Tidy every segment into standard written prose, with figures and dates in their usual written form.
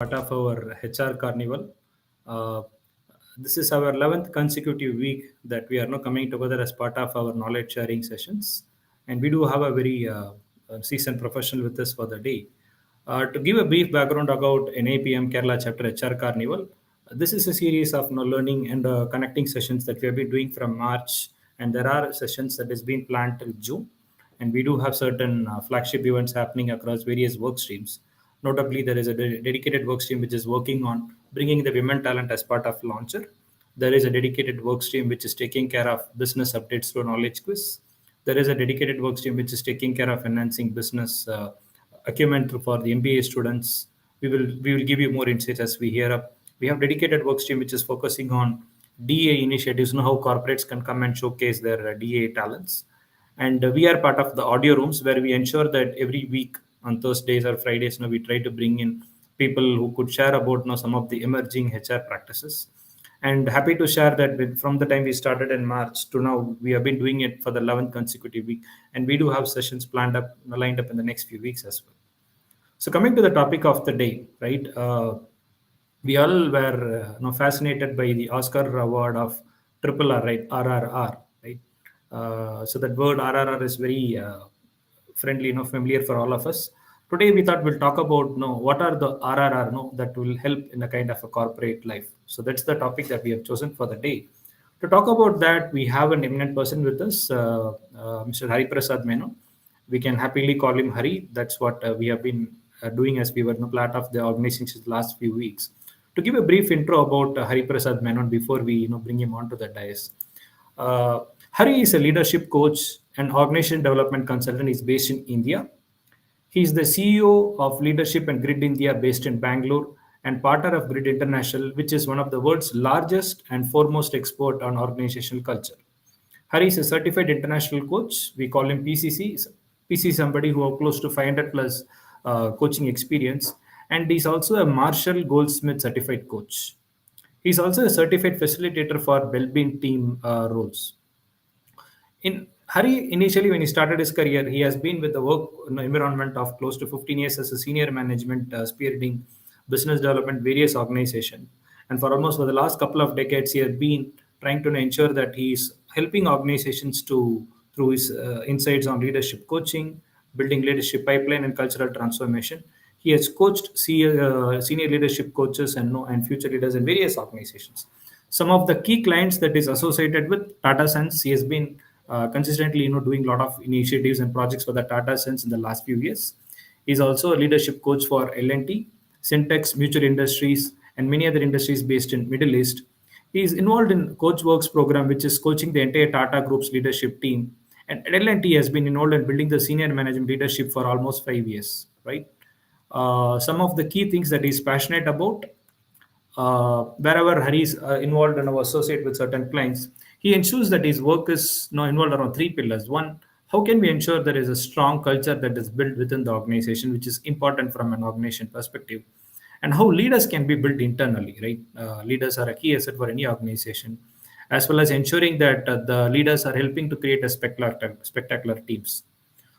Part of our HR Carnival. Uh, this is our 11th consecutive week that we are now coming together as part of our knowledge sharing sessions. And we do have a very seasoned professional with us for the day. To give a brief background about NAPM Kerala Chapter HR Carnival, this is a series of learning and connecting sessions that we have been doing from March, and there are sessions that has been planned till June, and we do have certain flagship events happening across various work streams. Notably, there is a dedicated work stream which is working on bringing the women talent as part of launcher. There is a dedicated work stream which is taking care of business updates through knowledge quiz. There is a dedicated work stream which is taking care of enhancing business acumen for the MBA students. We will give you more insights as we hear up. We have dedicated work stream which is focusing on DA initiatives, how corporates can come and showcase their DA talents. And we are part of the audio rooms where we ensure that every week on Thursdays or Fridays, we try to bring in people who could share about some of the emerging HR practices. And happy to share that from the time we started in March to now, we have been doing it for the 11th consecutive week, and we do have sessions lined up in the next few weeks as well. So coming to the topic of the day, right? We all were fascinated by the Oscar award of Triple R, right? RRR, right? So that word RRR is very friendly, familiar for all of us. Today we thought we'll talk about what are the RRR that will help in a kind of a corporate life. So that's the topic that we have chosen for the day. To talk about that, we have an eminent person with us, Mr. Hariprasad Menon. We can happily call him Hari. That's what we have been doing as we were part of the organization since the last few weeks. To give a brief intro about Hariprasad Menon before we bring him onto the dais. Hari is a leadership coach and organization development consultant. He's based in India. He is the CEO of Leadership and Grid India based in Bangalore and partner of Grid International, which is one of the world's largest and foremost expert on organizational culture. Hari is a certified international coach. We call him PCC. PC is somebody who has close to 500 plus coaching experience. And he's also a Marshall Goldsmith certified coach. He's also a certified facilitator for well-being team roles. In Hari, initially when he started his career, he has been with the work environment of close to 15 years as a senior management, spearheading business development, various organizations. And for almost for the last couple of decades, he has been trying to ensure that he is helping organizations to through his insights on leadership coaching, building leadership pipeline, and cultural transformation. He has coached senior leadership coaches and future leaders in various organizations. Some of the key clients that is associated with Tata Sons, he has been consistently doing a lot of initiatives and projects for the Tata Sons in the last few years. He's also a leadership coach for L&T, Syntex, Mutual Industries, and many other industries based in Middle East. He is involved in Coach Works program, which is coaching the entire Tata Group's leadership team. And L&T has been involved in building the senior management leadership for almost 5 years, right? Some of the key things that he's passionate about, wherever Hari is involved and associate with certain clients, he ensures that his work is now involved around three pillars. One, how can we ensure there is a strong culture that is built within the organization, which is important from an organization perspective, and how leaders can be built internally, right? Leaders are a key asset for any organization, as well as ensuring that the leaders are helping to create a spectacular teams.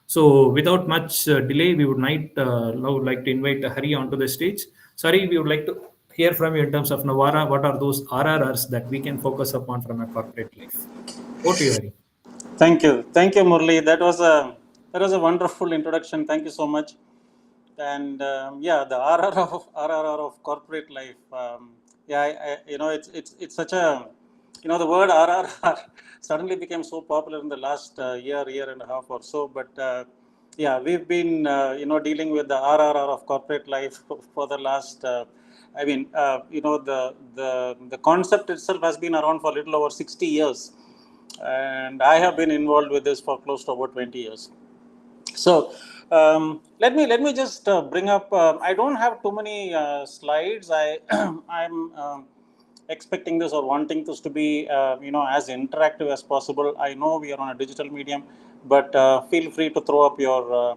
So, without much delay, we would now like to invite Hari onto the stage. Sorry, we would like to hear from you in terms of Navara. What are those RRRs that we can focus upon from a corporate life? Over to you, Hari. Thank you, Murli. That was a wonderful introduction. Thank you so much. And yeah, the RRR of corporate life. Yeah, it's such a the word RRR suddenly became so popular in the last year and a half or so. But yeah, we've been dealing with the RRR of corporate life for the last. The concept itself has been around for a little over 60 years, and I have been involved with this for close to about 20 years. So let me just bring up. I don't have too many slides. I'm expecting this or wanting this to be as interactive as possible. I know we are on a digital medium, but feel free to throw up your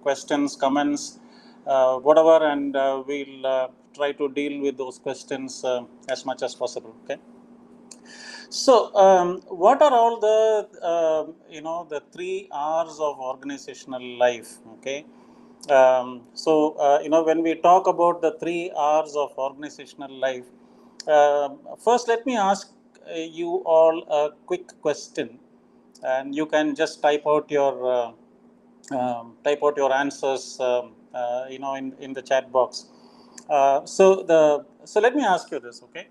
questions, comments, whatever, and we'll try to deal with those questions as much as possible. Okay. So, what are all the the three R's of organizational life? Okay, When we talk about the 3 R's of organizational life, first let me ask you all a quick question, and you can just type out your answers, in the chat box. So let me ask you this, okay?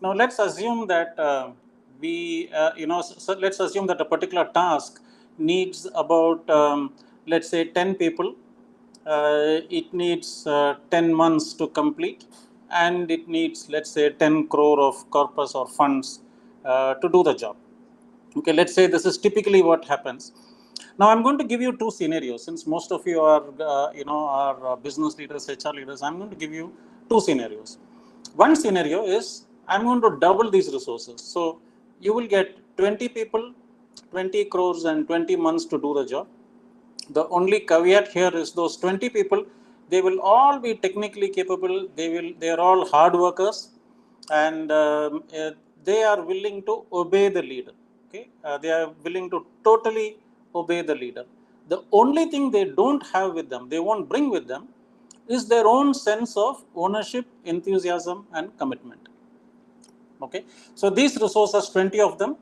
Now let's assume that let's assume that a particular task needs about, let's say, 10 people. It needs 10 months to complete, and it needs, let's say, 10 crore of corpus or funds to do the job. Okay, let's say this is typically what happens. Now I'm going to give you two scenarios. Since most of you are business leaders, HR leaders, I'm going to give you two scenarios. One scenario is I'm going to double these resources. So you will get 20 people, 20 crores, and 20 months to do the job. The only caveat here is those 20 people, they will all be technically capable. They are all hard workers, and they are willing to obey the leader. Okay, they are willing to totally obey the leader. The only thing they don't have with them, they won't bring with them, is their own sense of ownership, enthusiasm, and commitment. Okay, so these resources, 20 of them,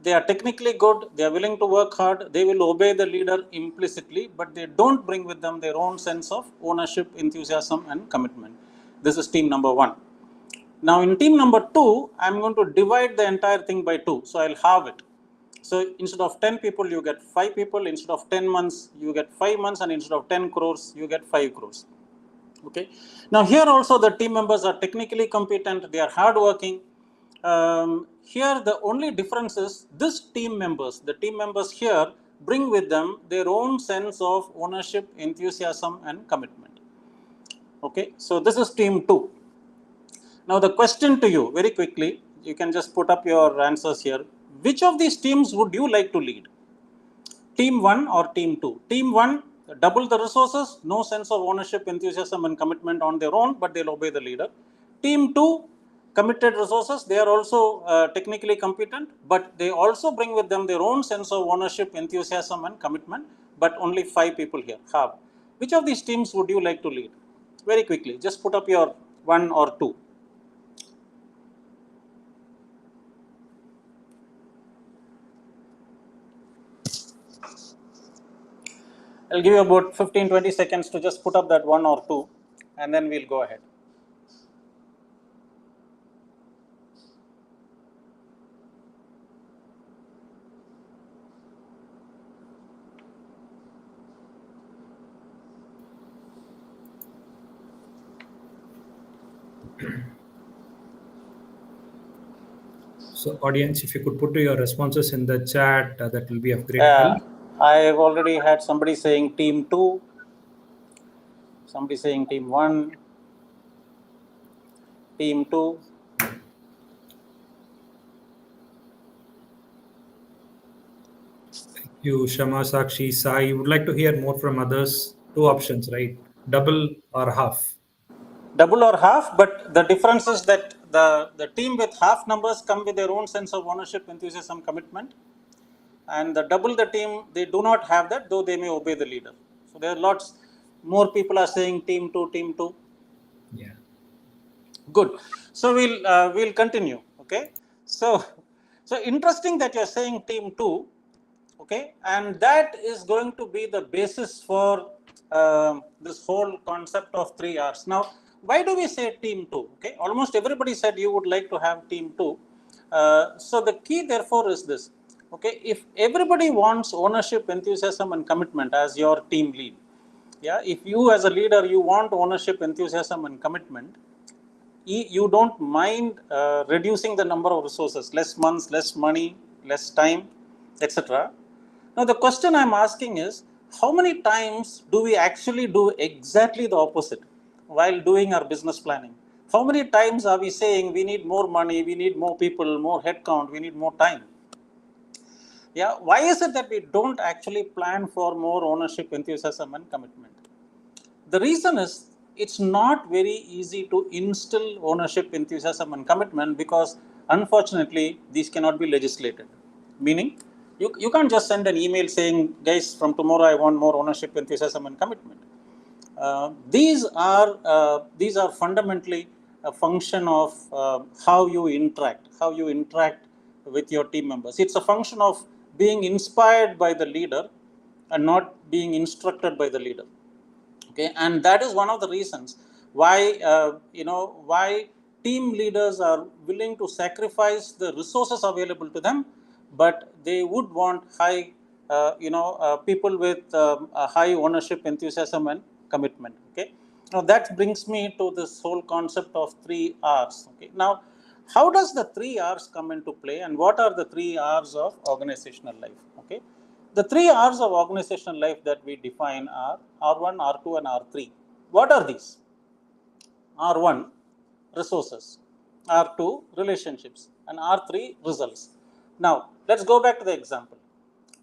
they are technically good, they are willing to work hard, they will obey the leader implicitly, but they don't bring with them their own sense of ownership, enthusiasm, and commitment. This is team number one. Now in team number two, I'm going to divide the entire thing by two, so I'll halve it. So instead of 10 people, you get 5 people. Instead of 10 months, you get 5 months, and instead of 10 crores, you get 5 crores. Okay, now here also the team members are technically competent, they are hardworking. Here the only difference is the team members here bring with them their own sense of ownership, enthusiasm, and commitment. Okay, so this is team 2. Now the question to you, very quickly, you can just put up your answers here. Which of these teams would you like to lead? Team 1 or team 2? Team 1, double the resources, no sense of ownership, enthusiasm, and commitment on their own, but they'll obey the leader. Team 2, committed resources, they are also technically competent, but they also bring with them their own sense of ownership, enthusiasm, and commitment, but only 5 people here have. Which of these teams would you like to lead? Very quickly, just put up your 1 or 2. I'll give you about 15-20 seconds to just put up that 1 or 2, and then we'll go ahead. So, audience, if you could put your responses in the chat, that will be of great help. I've already had somebody saying team 2, somebody saying team 1, team 2. Thank you, Shama, Sakshi, Sai. You would like to hear more from others? Two options, right? Double or half? Double or half, but the difference is that the team with half numbers come with their own sense of ownership, enthusiasm, commitment. And the double the team, they do not have that, though they may obey the leader. So there are lots more people are saying team 2, team 2. Yeah. Good. So we'll continue. Okay. So interesting that you're saying team 2. Okay, and that is going to be the basis for this whole concept of 3 R's. Now, why do we say team 2? Okay, almost everybody said you would like to have team 2. So the key, therefore, is this. Okay, if everybody wants ownership, enthusiasm, and commitment as your team lead, yeah, if you as a leader you want ownership, enthusiasm, and commitment, you don't mind reducing the number of resources, less months, less money, less time, etc. Now the question I'm asking is, how many times do we actually do exactly the opposite while doing our business planning? How many times are we saying we need more money, we need more people, more headcount, we need more time? Yeah, why is it that we don't actually plan for more ownership, enthusiasm, and commitment? The reason is it's not very easy to instill ownership, enthusiasm, and commitment because unfortunately these cannot be legislated. Meaning, you can't just send an email saying, guys, from tomorrow I want more ownership, enthusiasm, and commitment. These are fundamentally a function of how you interact with your team members. It's a function of being inspired by the leader and not being instructed by the leader. Okay, and that is one of the reasons why why team leaders are willing to sacrifice the resources available to them, but they would want high people with a high ownership, enthusiasm and commitment. Okay, now that brings me to this whole concept of 3 R's. Okay, now how does the 3 R's come into play, and what are the 3 R's of organizational life? Okay, the 3 R's of organizational life that we define are R1, R2, and R3. What are these? R1, resources, R2, relationships, and R3, results. Now, let's go back to the example.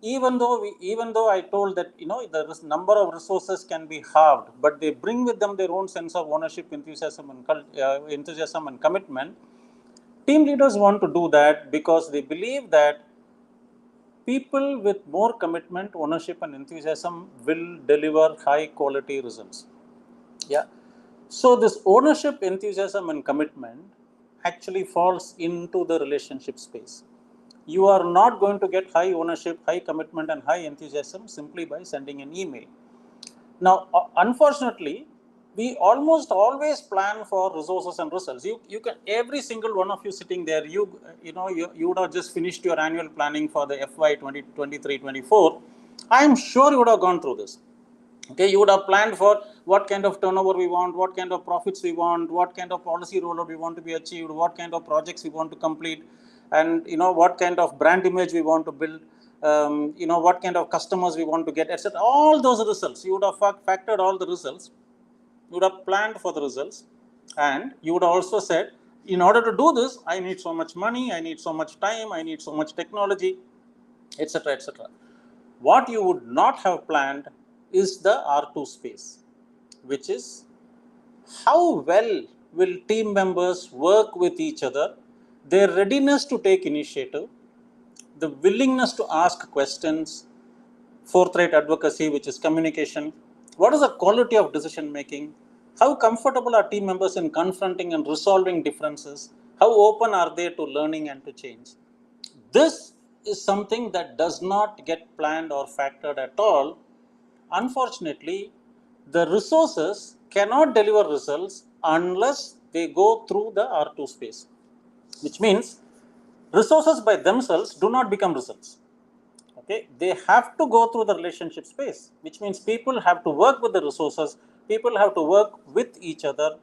Even though I told that the number of resources can be halved, but they bring with them their own sense of ownership, enthusiasm, and commitment. Team leaders want to do that because they believe that people with more commitment, ownership, and enthusiasm will deliver high quality results. Yeah. So this ownership, enthusiasm, and commitment actually falls into the relationship space. You are not going to get high ownership, high commitment, and high enthusiasm simply by sending an email. Now, unfortunately, we almost always plan for resources and results. You can, every single one of you sitting there, you would have just finished your annual planning for the FY 2023-24. I'm sure you would have gone through this. Okay, you would have planned for what kind of turnover we want, what kind of profits we want, what kind of policy rollout we want to be achieved, what kind of projects we want to complete, and what kind of brand image we want to build, what kind of customers we want to get, etc. All those results, you would have factored all the results, you would have planned for the results, and you would have also said, in order to do this, I need so much money, I need so much time, I need so much technology, etc., etc. What you would not have planned is the R2 space, which is how well will team members work with each other, their readiness to take initiative, the willingness to ask questions, forthright advocacy, which is communication. What is the quality of decision making? How comfortable are team members in confronting and resolving differences? How open are they to learning and to change? This is something that does not get planned or factored at all. Unfortunately, the resources cannot deliver results unless they go through the R2 space, which means resources by themselves do not become results. Okay, they have to go through the relationship space, which means people have to work with the resources, people have to work with each other,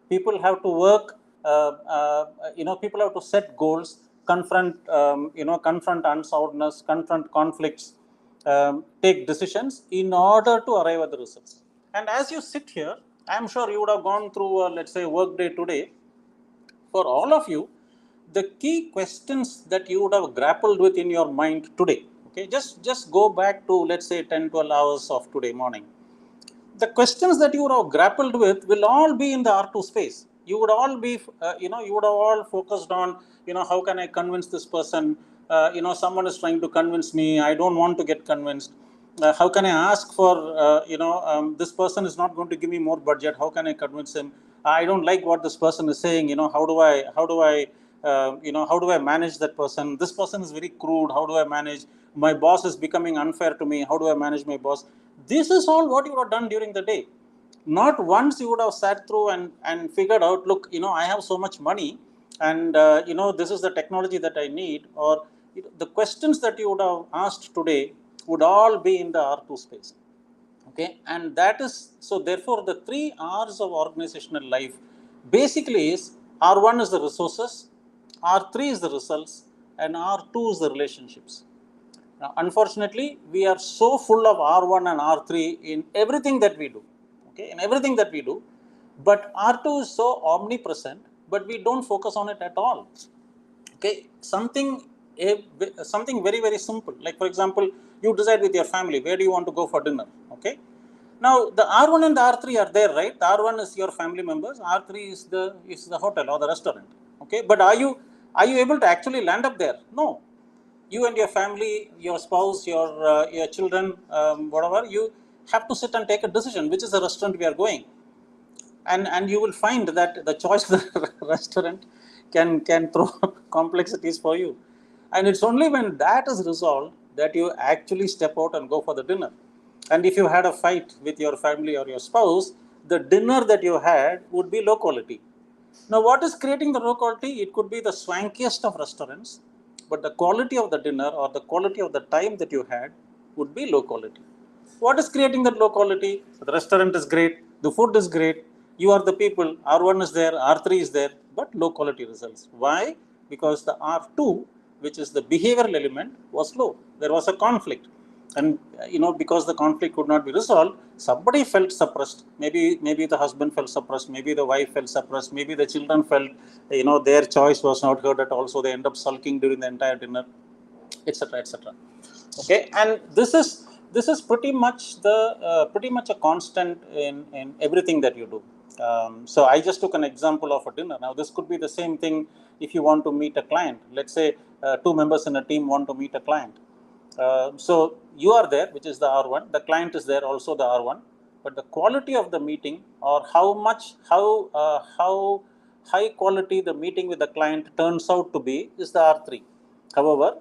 people have to work, people have to set goals, confront unsoundness, confront conflicts, take decisions in order to arrive at the results. And as you sit here, I'm sure you would have gone through, let's say, work day today. For all of you, the key questions that you would have grappled with in your mind today, okay, just go back to, let's say, 10-12 hours of today morning. The questions that you would have grappled with will all be in the R2 space. You would all be, you would have all focused on, how can I convince this person? Someone is trying to convince me. I don't want to get convinced. How can I ask for, this person is not going to give me more budget. How can I convince him? I don't like what this person is saying. How do I manage that person? This person is very crude. How do I manage? My boss is becoming unfair to me. How do I manage my boss? This is all what you would have done during the day. Not once you would have sat through and figured out, look, I have so much money, and this is the technology that I need, or the questions that you would have asked today would all be in the R2 space. Okay, and that is, so therefore the 3 R's of organizational life basically is R1 is the resources, R3 is the results, and R2 is the relationships. Now, unfortunately, we are so full of R1 and R3 in everything that we do. Okay, in everything that we do, but R2 is so omnipresent, but we don't focus on it at all. Okay, something very, very simple. Like, for example, you decide with your family, where do you want to go for dinner? Okay, now the R1 and the R3 are there, right? The R1 is your family members, R3 is the hotel or the restaurant. Okay, but are you able to actually land up there? No. You and your family, your spouse, your children, whatever, have to sit and take a decision, which is the restaurant we are going. And you will find that the choice of the restaurant can throw up complexities for you. And it's only when that is resolved that you actually step out and go for the dinner. And if you had a fight with your family or your spouse, the dinner that you had would be low quality. Now, what is creating the low quality? It could be the swankiest of restaurants, but the quality of the dinner or the quality of the time that you had would be low quality. What is creating that low quality? The restaurant is great, the food is great, you are the people, R1 is there, R3 is there, but low quality results. Why? Because the R2, which is the behavioral element, was low. There was a conflict. And because the conflict could not be resolved, somebody felt suppressed. Maybe the husband felt suppressed, maybe the wife felt suppressed, maybe the children felt their choice was not heard at all, so they end up sulking during the entire dinner, etc., etc. Okay, and this is pretty much a constant in everything that you do. So I just took an example of a dinner. Now this could be the same thing if you want to meet a client. Let's say two members in a team want to meet a client. So you are there, which is the R1. The client is there, also the R1. But the quality of the meeting, or how high quality the meeting with the client turns out to be, is the R3. However,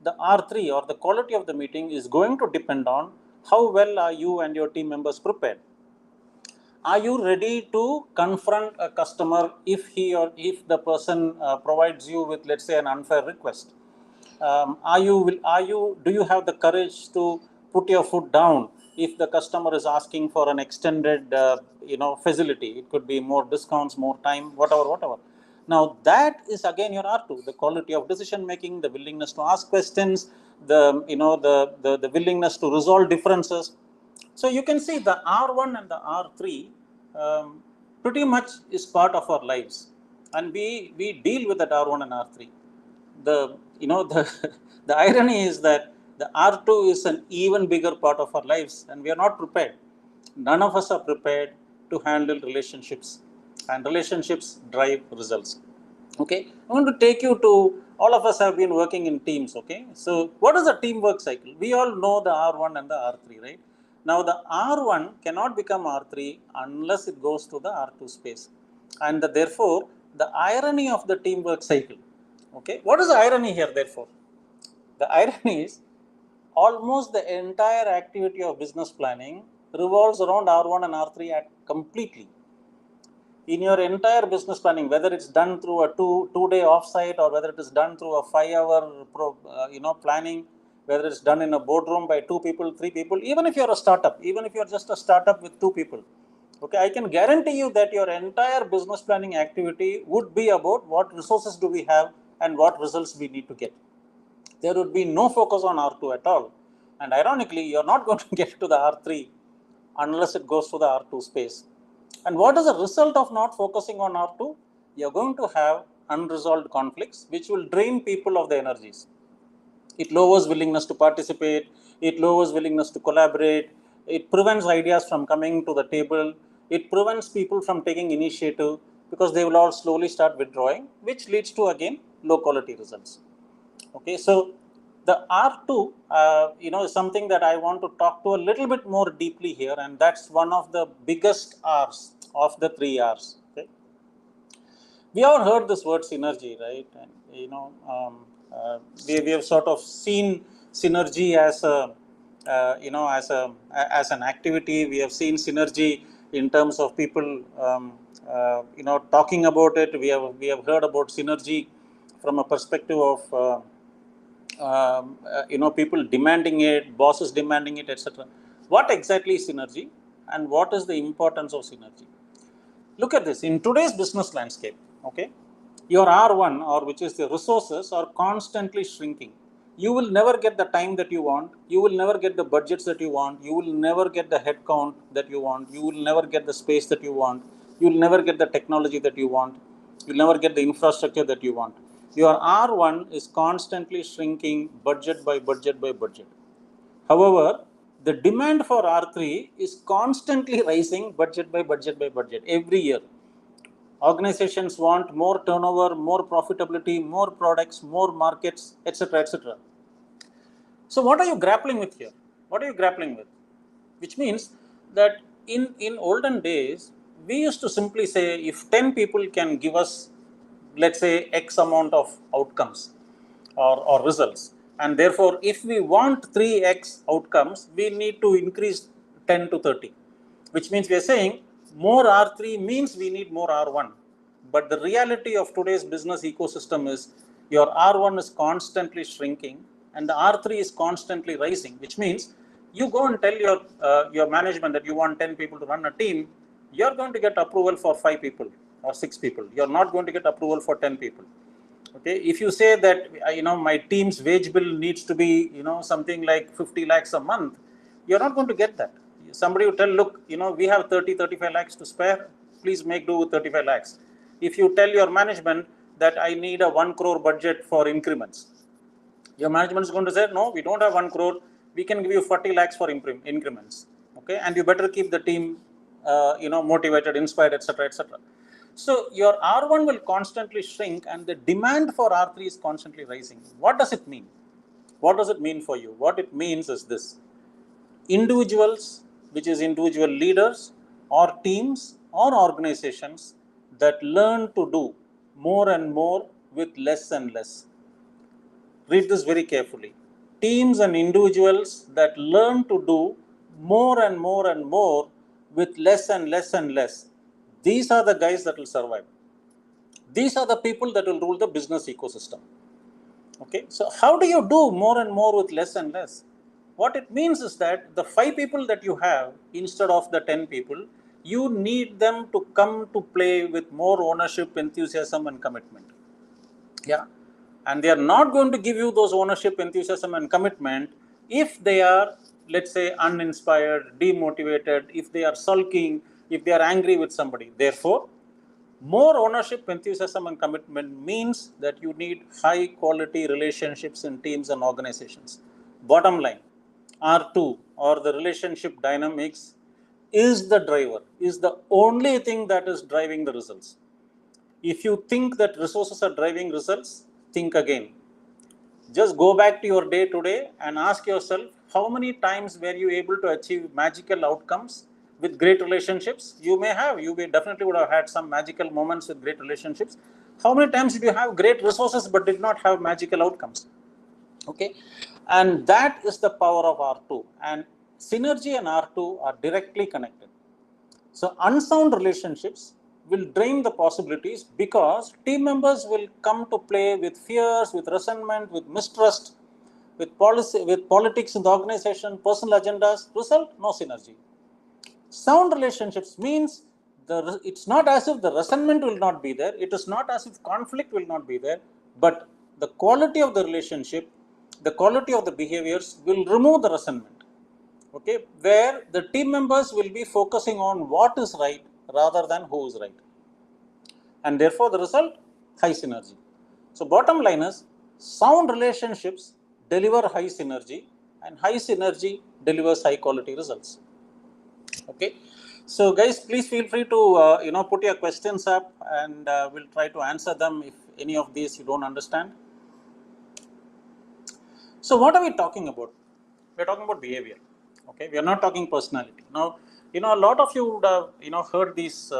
the R3 or the quality of the meeting is going to depend on how well are you and your team members prepared. Are you ready to confront a customer if the person provides you with, let's say, an unfair request? Do you have the courage to put your foot down if the customer is asking for an extended facility? It could be more discounts, more time, whatever. Now that is again your R2, the quality of decision making, the willingness to ask questions, the willingness to resolve differences. So you can see the R1 and the R3 pretty much is part of our lives, and we deal with that R1 and R3. The the the irony is that the R2 is an even bigger part of our lives, and we are not prepared. None of us are prepared to handle relationships, and relationships drive results. Okay, I want to take you to, all of us have been working in teams. Okay, so what is the teamwork cycle? We all know the R1 and the R3, right? Now the R1 cannot become R3 unless it goes to the R2 space, and therefore the irony of the teamwork cycle. Okay, what is the irony here? Therefore, the irony is almost the entire activity of business planning revolves around R1 and R3 completely. In your entire business planning, whether it's done through a two-day offsite, or whether it is done through a 5-hour planning, whether it's done in a boardroom by 2 people, 3 people, even if you're a startup, even if you're just a startup with 2 people, okay, I can guarantee you that your entire business planning activity would be about what resources do we have and what results we need to get. There would be no focus on R2 at all. And ironically, you're not going to get to the R3 unless it goes to the R2 space. And what is the result of not focusing on R2? You're going to have unresolved conflicts, which will drain people of their energies. It lowers willingness to participate. It lowers willingness to collaborate. It prevents ideas from coming to the table. It prevents people from taking initiative, because they will all slowly start withdrawing, which leads to, again, low quality results. Okay, so the R2, is something that I want to talk to a little bit more deeply here, and that's one of the biggest R's of the 3 R's. Okay, we all heard this word synergy, right? And we have sort of seen synergy as as an activity. We have seen synergy in terms of people talking about it. We have heard about synergy from a perspective of people demanding it, bosses demanding it, etc. What exactly is synergy, and what is the importance of synergy? Look at this. In today's business landscape, okay, your R1, or which is the resources, are constantly shrinking. You will never get the time that you want. You will never get the budgets that you want. You will never get the headcount that you want. You will never get the space that you want. You will never get the technology that you want. You'll never get the infrastructure that you want. Your R1 is constantly shrinking, budget by budget by budget. However, the demand for R3 is constantly rising, budget by budget by budget, every year. Organizations want more turnover, more profitability, more products, more markets, etc., etc. So what are you grappling with here? What are you grappling with? which means that in olden days, we used to simply say if 10 people can give us, let's say, X amount of outcomes or results, and therefore, if we want 3X outcomes, we need to increase 10 to 30, which means we are saying more R3 means we need more R1. But the reality of today's business ecosystem is your R1 is constantly shrinking and the R3 is constantly rising, which means you go and tell your management that you want 10 people to run a team, you're going to get approval for 5 people or 6 people. You're not going to get approval for 10 people. Okay, if you say that my team's wage bill needs to be something like 50 lakhs a month, you're not going to get that. Somebody will tell, look, we have 35 lakhs to spare, please make do with 35 lakhs. If you tell your management that I need a 1 crore budget for increments, your management is going to say, no, we don't have 1 crore, we can give you 40 lakhs for increments. Okay, and you better keep the team motivated, inspired, etc., etc. So your R1 will constantly shrink and the demand for R3 is constantly rising. What does it mean? What does it mean for you? What it means is this: individuals, which is individual leaders or teams or organizations that learn to do more and more with less and less. Read this very carefully. Teams and individuals that learn to do more and more and more with less and less and less. These are the guys that will survive. These are the people that will rule the business ecosystem. Okay, so how do you do more and more with less and less? What it means is that the 5 people that you have instead of the 10 people, you need them to come to play with more ownership, enthusiasm, and commitment. Yeah, and they are not going to give you those ownership, enthusiasm, and commitment if they are, let's say, uninspired, demotivated, if they are sulking, if they are angry with somebody. Therefore, more ownership, enthusiasm, and commitment means that you need high quality relationships in teams and organizations. Bottom line, R2 or the relationship dynamics is the driver, is the only thing that is driving the results. If you think that resources are driving results, think again. Just go back to your day today and ask yourself, how many times were you able to achieve magical outcomes with great relationships? You definitely would have had some magical moments with great relationships. How many times did you have great resources but did not have magical outcomes? Okay, and that is the power of R2, and synergy and R2 are directly connected. So unsound relationships will drain the possibilities because team members will come to play with fears, with resentment, with mistrust, with policy, with politics in the organization, personal agendas. Result: no synergy. Sound relationships means it's not as if the resentment will not be there. It is not as if conflict will not be there, but the quality of the relationship, the quality of the behaviors will remove the resentment. Okay, where the team members will be focusing on what is right rather than who is right, and therefore the result, high synergy. So bottom line is, sound relationships deliver high synergy and high synergy delivers high quality results. Okay, so guys, please feel free to put your questions up and we'll try to answer them if any of these you don't understand. So what are we talking about? We're talking about behavior. Okay, we are not talking personality. Now, a lot of you would have, heard these,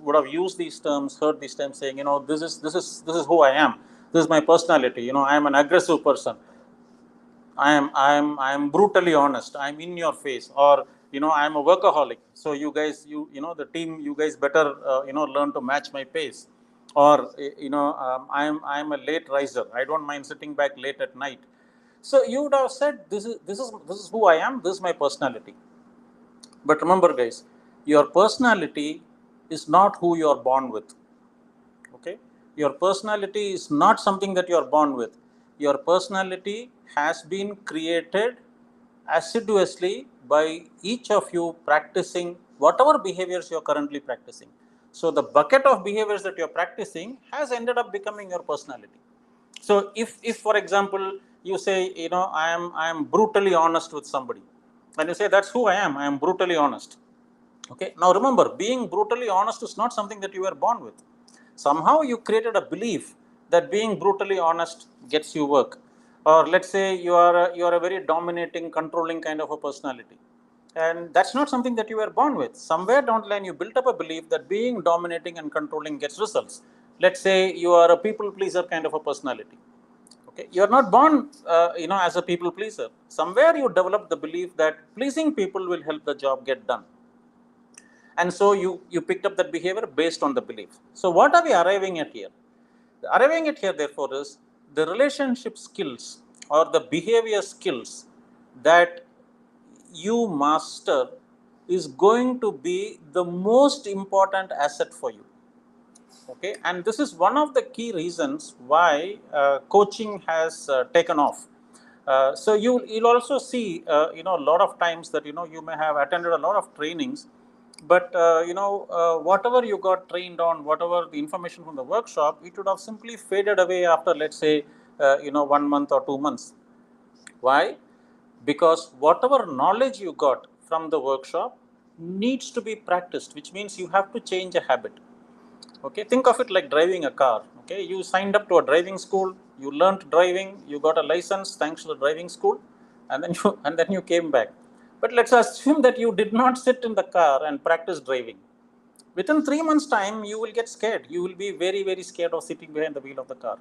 would have used these terms, heard these terms saying, this is who I am. This is my personality. I am an aggressive person. I am brutally honest. I'm in your face, or I am a workaholic. So you guys, the team, you guys better learn to match my pace. Or I'm a late riser. I don't mind sitting back late at night. So you would have said, this is who I am. This is my personality. But remember, guys, your personality is not who you are born with. Okay, your personality is not something that you are born with. Your personality has been created assiduously by each of you practicing whatever behaviors you are currently practicing. So the bucket of behaviors that you are practicing has ended up becoming your personality. So if for example you say, I am brutally honest with somebody, and you say, that's who I am brutally honest. Okay, now remember, being brutally honest is not something that you were born with. Somehow you created a belief that being brutally honest gets you work, or let's say you are a very dominating, controlling kind of a personality. And that's not something that you were born with. Somewhere down the line, you built up a belief that being dominating and controlling gets results. Let's say you are a people pleaser kind of a personality. Okay, you are not born, as a people pleaser. Somewhere you develop the belief that pleasing people will help the job get done, and so you picked up that behavior based on the belief. So what are we arriving at here? Arriving at here, therefore, is the relationship skills or the behavior skills that you master is going to be the most important asset for you. Okay, and this is one of the key reasons why coaching has taken off. So you'll also see a lot of times that you may have attended a lot of trainings, but whatever you got trained on, whatever the information from the workshop, it would have simply faded away after, let's say, 1 month or 2 months. Why? Because whatever knowledge you got from the workshop needs to be practiced, which means you have to change a habit. Okay, think of it like driving a car. Okay, you signed up to a driving school, you learnt driving, you got a license thanks to the driving school, and then you came back. But let's assume that you did not sit in the car and practice driving. Within 3 months' time, you will get scared. You will be very, very scared of sitting behind the wheel of the car.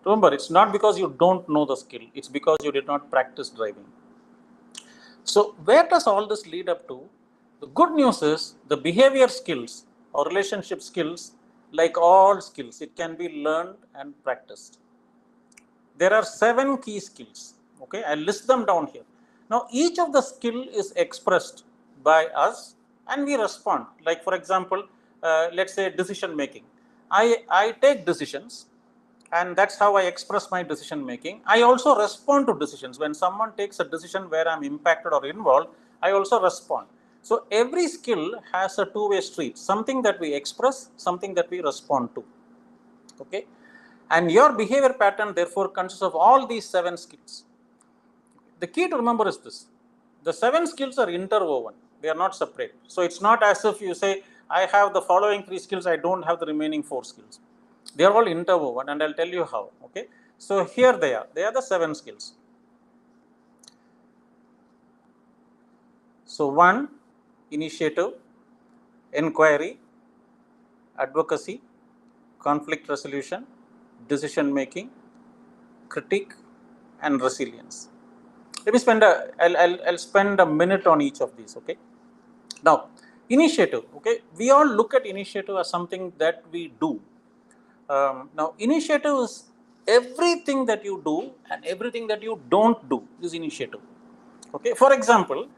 Remember, it's not because you don't know the skill, it's because you did not practice driving. So, where does all this lead up to? The good news is the behavior skills or relationship skills, like all skills, it can be learned and practiced. There are 7 key skills. Okay, I'll list them down here. Now, each of the skill is expressed by us and we respond. Like, for example, let's say decision making. I take decisions, and that's how I express my decision making. I also respond to decisions. When someone takes a decision where I'm impacted or involved, I also respond. So every skill has a two-way street, something that we express, something that we respond to. Okay, and your behavior pattern therefore consists of all these 7 skills. The key to remember is this: the 7 skills are interwoven, they are not separate. So it's not as if you say, I have the following 3 skills, I don't have the remaining 4 skills. They are all interwoven, and I'll tell you how. Okay, so here they are the 7 skills. So 1, initiative, inquiry, advocacy, conflict resolution, decision making, critique, and resilience. Let me I'll spend a minute on each of these. Okay, now initiative. Okay, we all look at initiative as something that we do. Now initiative is everything that you do and everything that you don't do is initiative. Okay, for example,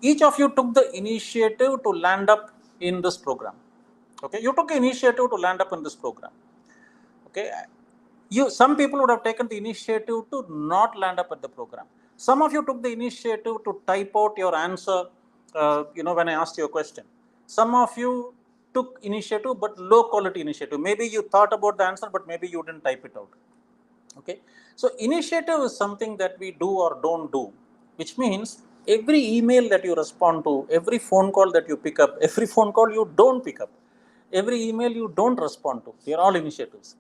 each of you took the initiative to land up in this program. Okay, you took initiative to land up in this program. Okay, some people would have taken the initiative to not land up at the program. Some of you took the initiative to type out your answer, when I asked you a question. Some of you took initiative, but low quality initiative. Maybe you thought about the answer, but maybe you didn't type it out. Okay, so initiative is something that we do or don't do, which means every email that you respond to, every phone call that you pick up, every phone call you don't pick up, every email you don't respond to, they are all initiatives.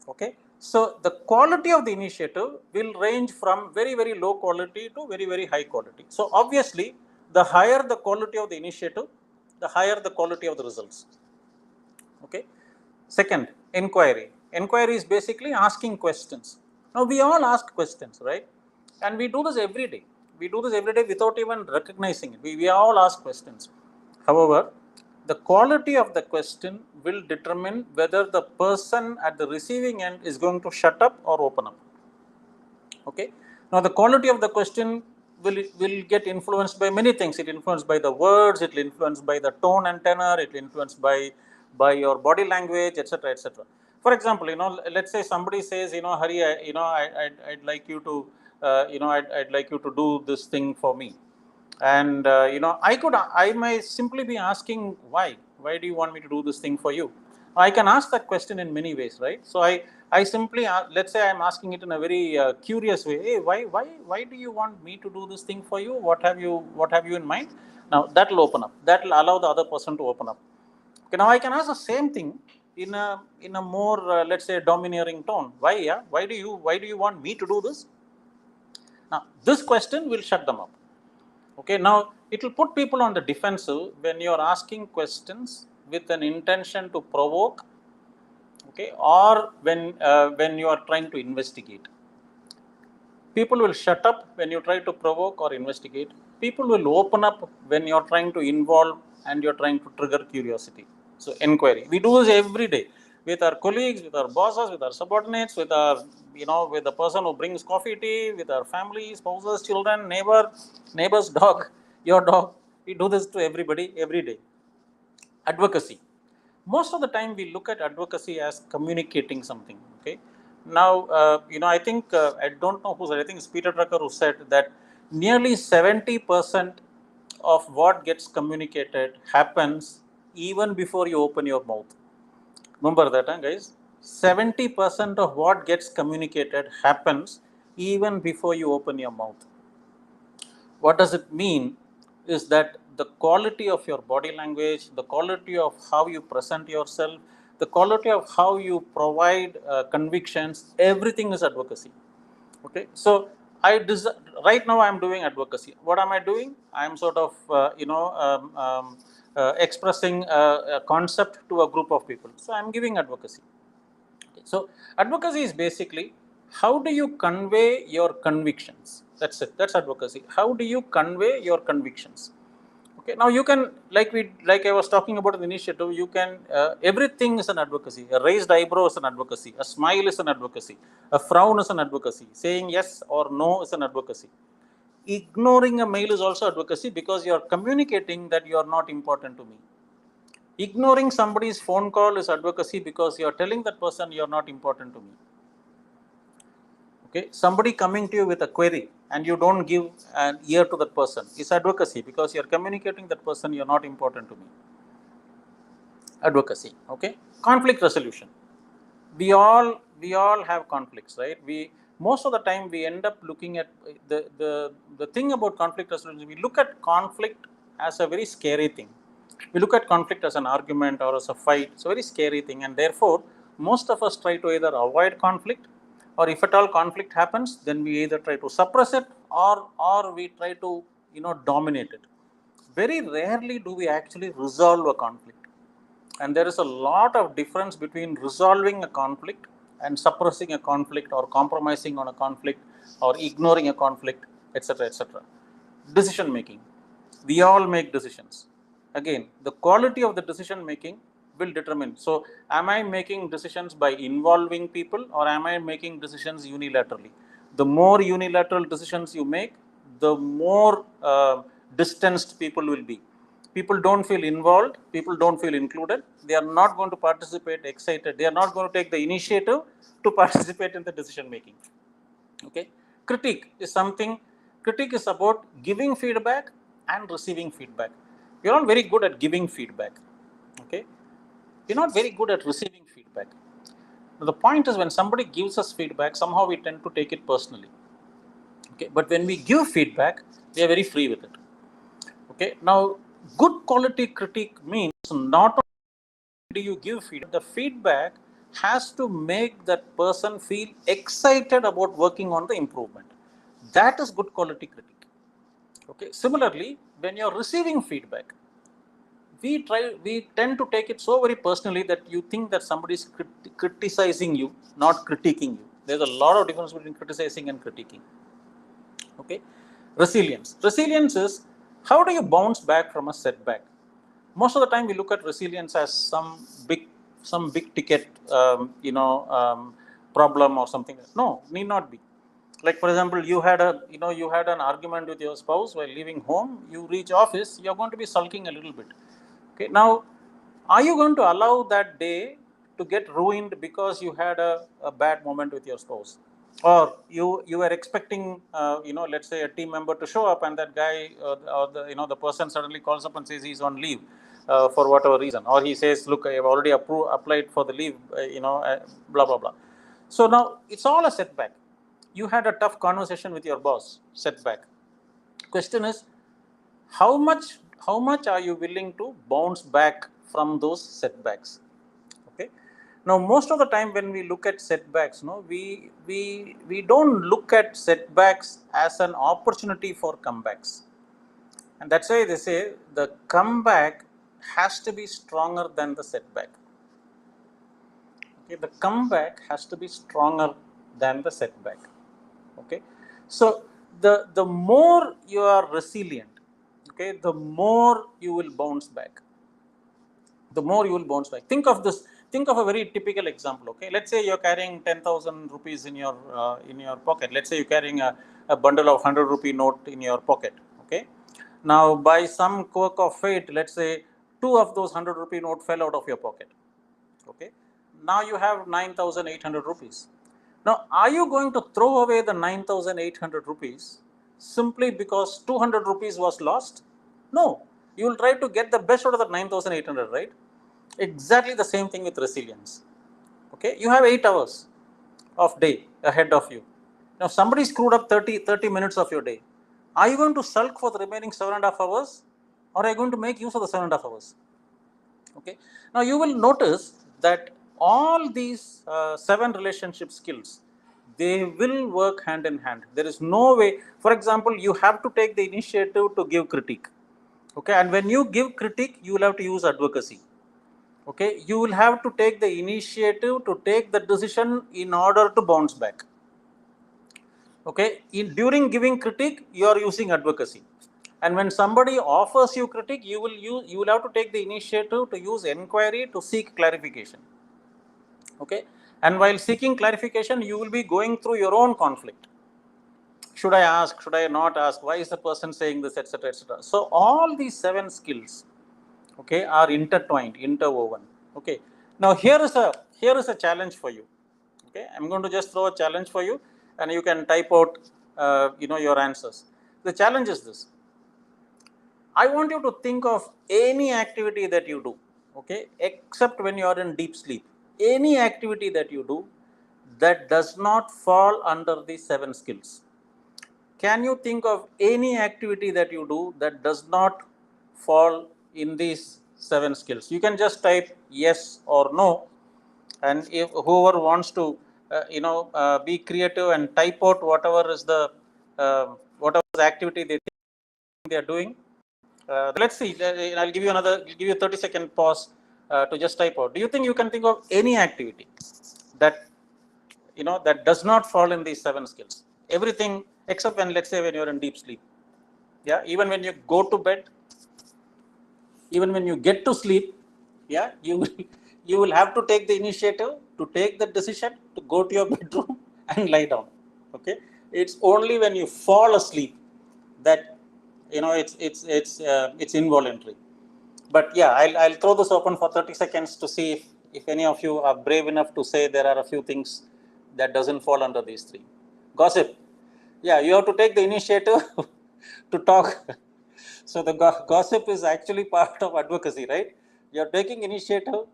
Okay, so the quality of the initiative will range from very, very low quality to very, very high quality. So obviously, the higher the quality of the initiative, the higher the quality of the results. Okay, second, inquiry. Inquiry is basically asking questions. Now we all ask questions, right? And we do this every day. We do this every day without even recognizing it. We all ask questions. However, the quality of the question will determine whether the person at the receiving end is going to shut up or open up. Okay. Now the quality of the question will get influenced by many things. It influenced by the words, it will influenced by the tone and tenor, it will influenced by your body language, etc., etc. For example, let's say somebody says, Hari, I'd like you to, I'd like you to do this thing for me. And I may simply be asking, why do you want me to do this thing for you? I can ask that question in many ways, right? So I simply, let's say I'm asking it in a very curious way. Hey, why do you want me to do this thing for you? What have you in mind? Now that will open up, that will allow the other person to open up. Okay, now I can ask the same thing in a more let's say domineering tone. Why do you want me to do this? Now this question will shut them up. Okay, now it will put people on the defensive when you are asking questions with an intention to provoke, okay, or when you are trying to investigate. People will shut up when you try to provoke or investigate. People will open up when you're trying to involve and you're trying to trigger curiosity. So inquiry. We do this every day with our colleagues, with our bosses, with our subordinates, with our, with the person who brings coffee, tea, with our family, spouses, children, neighbor's dog, your dog. We do this to everybody every day. Advocacy. Most of the time we look at advocacy as communicating something. Okay, now I think I don't know who said, I think it's Peter Drucker who said that nearly 70% of what gets communicated happens even before you open your mouth. Remember that, guys? 70% of what gets communicated happens even before you open your mouth. What does it mean is that the quality of your body language, the quality of how you present yourself, the quality of how you provide convictions, everything is advocacy. Okay, so right now I'm doing advocacy. What am I doing? I'm sort of expressing a concept to a group of people. So I'm giving advocacy. Okay. So advocacy is basically how do you convey your convictions? That's it. That's advocacy. How do you convey your convictions? Okay. Now you can, like I was talking about in the initiative, you can everything is an advocacy. A raised eyebrow is an advocacy. A smile is an advocacy. A frown is an advocacy. Saying yes or no is an advocacy. Ignoring a mail is also advocacy because you are communicating that you are not important to me. Ignoring somebody's phone call is advocacy because you are telling that person you are not important to me. Okay, somebody coming to you with a query and you don't give an ear to that person is advocacy because you are communicating that person you are not important to me. Advocacy. Okay, conflict resolution. We all have conflicts, right? We most of the time we end up looking at the thing about conflict resolution. We look at conflict as a very scary thing. We look at conflict as an argument or as a fight. It's a very scary thing, and therefore most of us try to either avoid conflict, or if at all conflict happens, then we either try to suppress it or we try to dominate it. Very rarely do we actually resolve a conflict. And there is a lot of difference between resolving a conflict and suppressing a conflict or compromising on a conflict or ignoring a conflict, etc., etc. Decision making. We all make decisions. Again, the quality of the decision making will determine. So, am I making decisions by involving people or am I making decisions unilaterally? The more unilateral decisions you make, the more distanced people will be. People don't feel involved, people don't feel included, they are not going to participate excited, they are not going to take the initiative to participate in the decision making. Okay, critique is about giving feedback and receiving feedback. We are not very good at giving feedback. Okay, we are not very good at receiving feedback. Now, the point is, when somebody gives us feedback, somehow we tend to take it personally. Okay, but when we give feedback, we are very free with it. Okay, now good quality critique means not only do you give feedback, the feedback has to make that person feel excited about working on the improvement. That is good quality critique. Okay, similarly, when you're receiving feedback, we tend to take it so very personally that you think that somebody is criticizing you, not critiquing you. There's a lot of difference between criticizing and critiquing. Okay, resilience is how do you bounce back from a setback. Most of the time we look at resilience as some big ticket problem or something. No, need not be. Like, for example, you had an argument with your spouse while leaving home. You reach office, you're going to be sulking a little bit. Okay, now are you going to allow that day to get ruined because you had a bad moment with your spouse, or you were expecting let's say a team member to show up and that guy or the person suddenly calls up and says he's on leave for whatever reason, or he says, look, I have already applied for the leave, blah blah blah. So now it's all a setback. You had a tough conversation with your boss, setback. Question is, how much are you willing to bounce back from those setbacks? Okay, now most of the time when we look at setbacks, we don't look at setbacks as an opportunity for comebacks. And that's why they say the comeback has to be stronger than the setback. Okay, the comeback has to be stronger than the setback. Okay, so the more you are resilient, okay, the more you will bounce back. The more you will bounce back. Think of this. Think of a very typical example. Okay, let's say you're carrying 10,000 rupees in your pocket. Let's say you're carrying a bundle of 100 rupee note in your pocket. Okay, now by some quirk of fate, let's say two of those 100 rupee note fell out of your pocket. Okay, now you have 9,800 rupees. Now, are you going to throw away the 9,800 rupees simply because 200 rupees was lost? No, you will try to get the best out of the 9,800, right? Exactly the same thing with resilience. Okay, you have 8 hours of day ahead of you. Now, somebody screwed up 30 minutes of your day. Are you going to sulk for the remaining 7.5 hours, or are you going to make use of the 7.5 hours? Okay, now you will notice that all these 7 relationship skills, they will work hand in hand. There is no way. For example, you have to take the initiative to give critique. Okay, and when you give critique, you will have to use advocacy. Okay, you will have to take the initiative to take the decision in order to bounce back. Okay, during giving critique, you are using advocacy. And when somebody offers you critique, you will have to take the initiative to use inquiry to seek clarification. Okay, and while seeking clarification, you will be going through your own conflict. Should I ask, should I not ask, why is the person saying this, etc., etc. So all these 7 skills, okay, are intertwined, interwoven. Okay, now here is a challenge for you. Okay, I'm going to just throw a challenge for you, and you can type out your answers. The challenge is this: I want you to think of any activity that you do, okay, except when you are in deep sleep. Any activity that you do that does not fall under the 7 skills. Can you think of any activity that you do that does not fall in these 7 skills? You can just type yes or no, and if whoever wants to, be creative and type out whatever is the whatever the activity they think they are doing. Let's see. I'll give you 30-second pause to just type out. Do you think you can think of any activity that that does not fall in these 7 skills? Everything except when, let's say, when you're in deep sleep. Yeah, even when you go to bed, even when you get to sleep, yeah, you will have to take the initiative to take the decision to go to your bedroom and lie down. Okay, it's only when you fall asleep that it's involuntary. But yeah, I'll throw this open for 30 seconds to see if any of you are brave enough to say there are a few things that doesn't fall under these 3. Gossip. Yeah, you have to take the initiative to talk. So the gossip is actually part of advocacy, right? You're taking initiative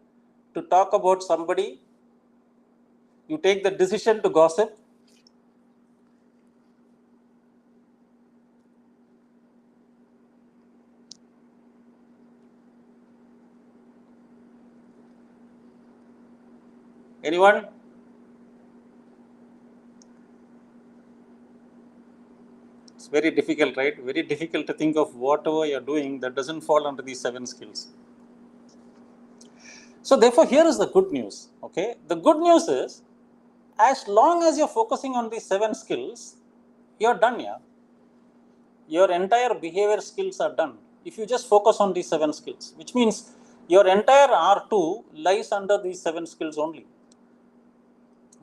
to talk about somebody. You take the decision to gossip. Anyone? It's very difficult, right? Very difficult to think of whatever you're doing that doesn't fall under these 7 skills. So therefore, here is the good news. Okay, the good news is, as long as you're focusing on these 7 skills, you're done. Yeah, your entire behavior skills are done if you just focus on these 7 skills, which means your entire R2 lies under these 7 skills only.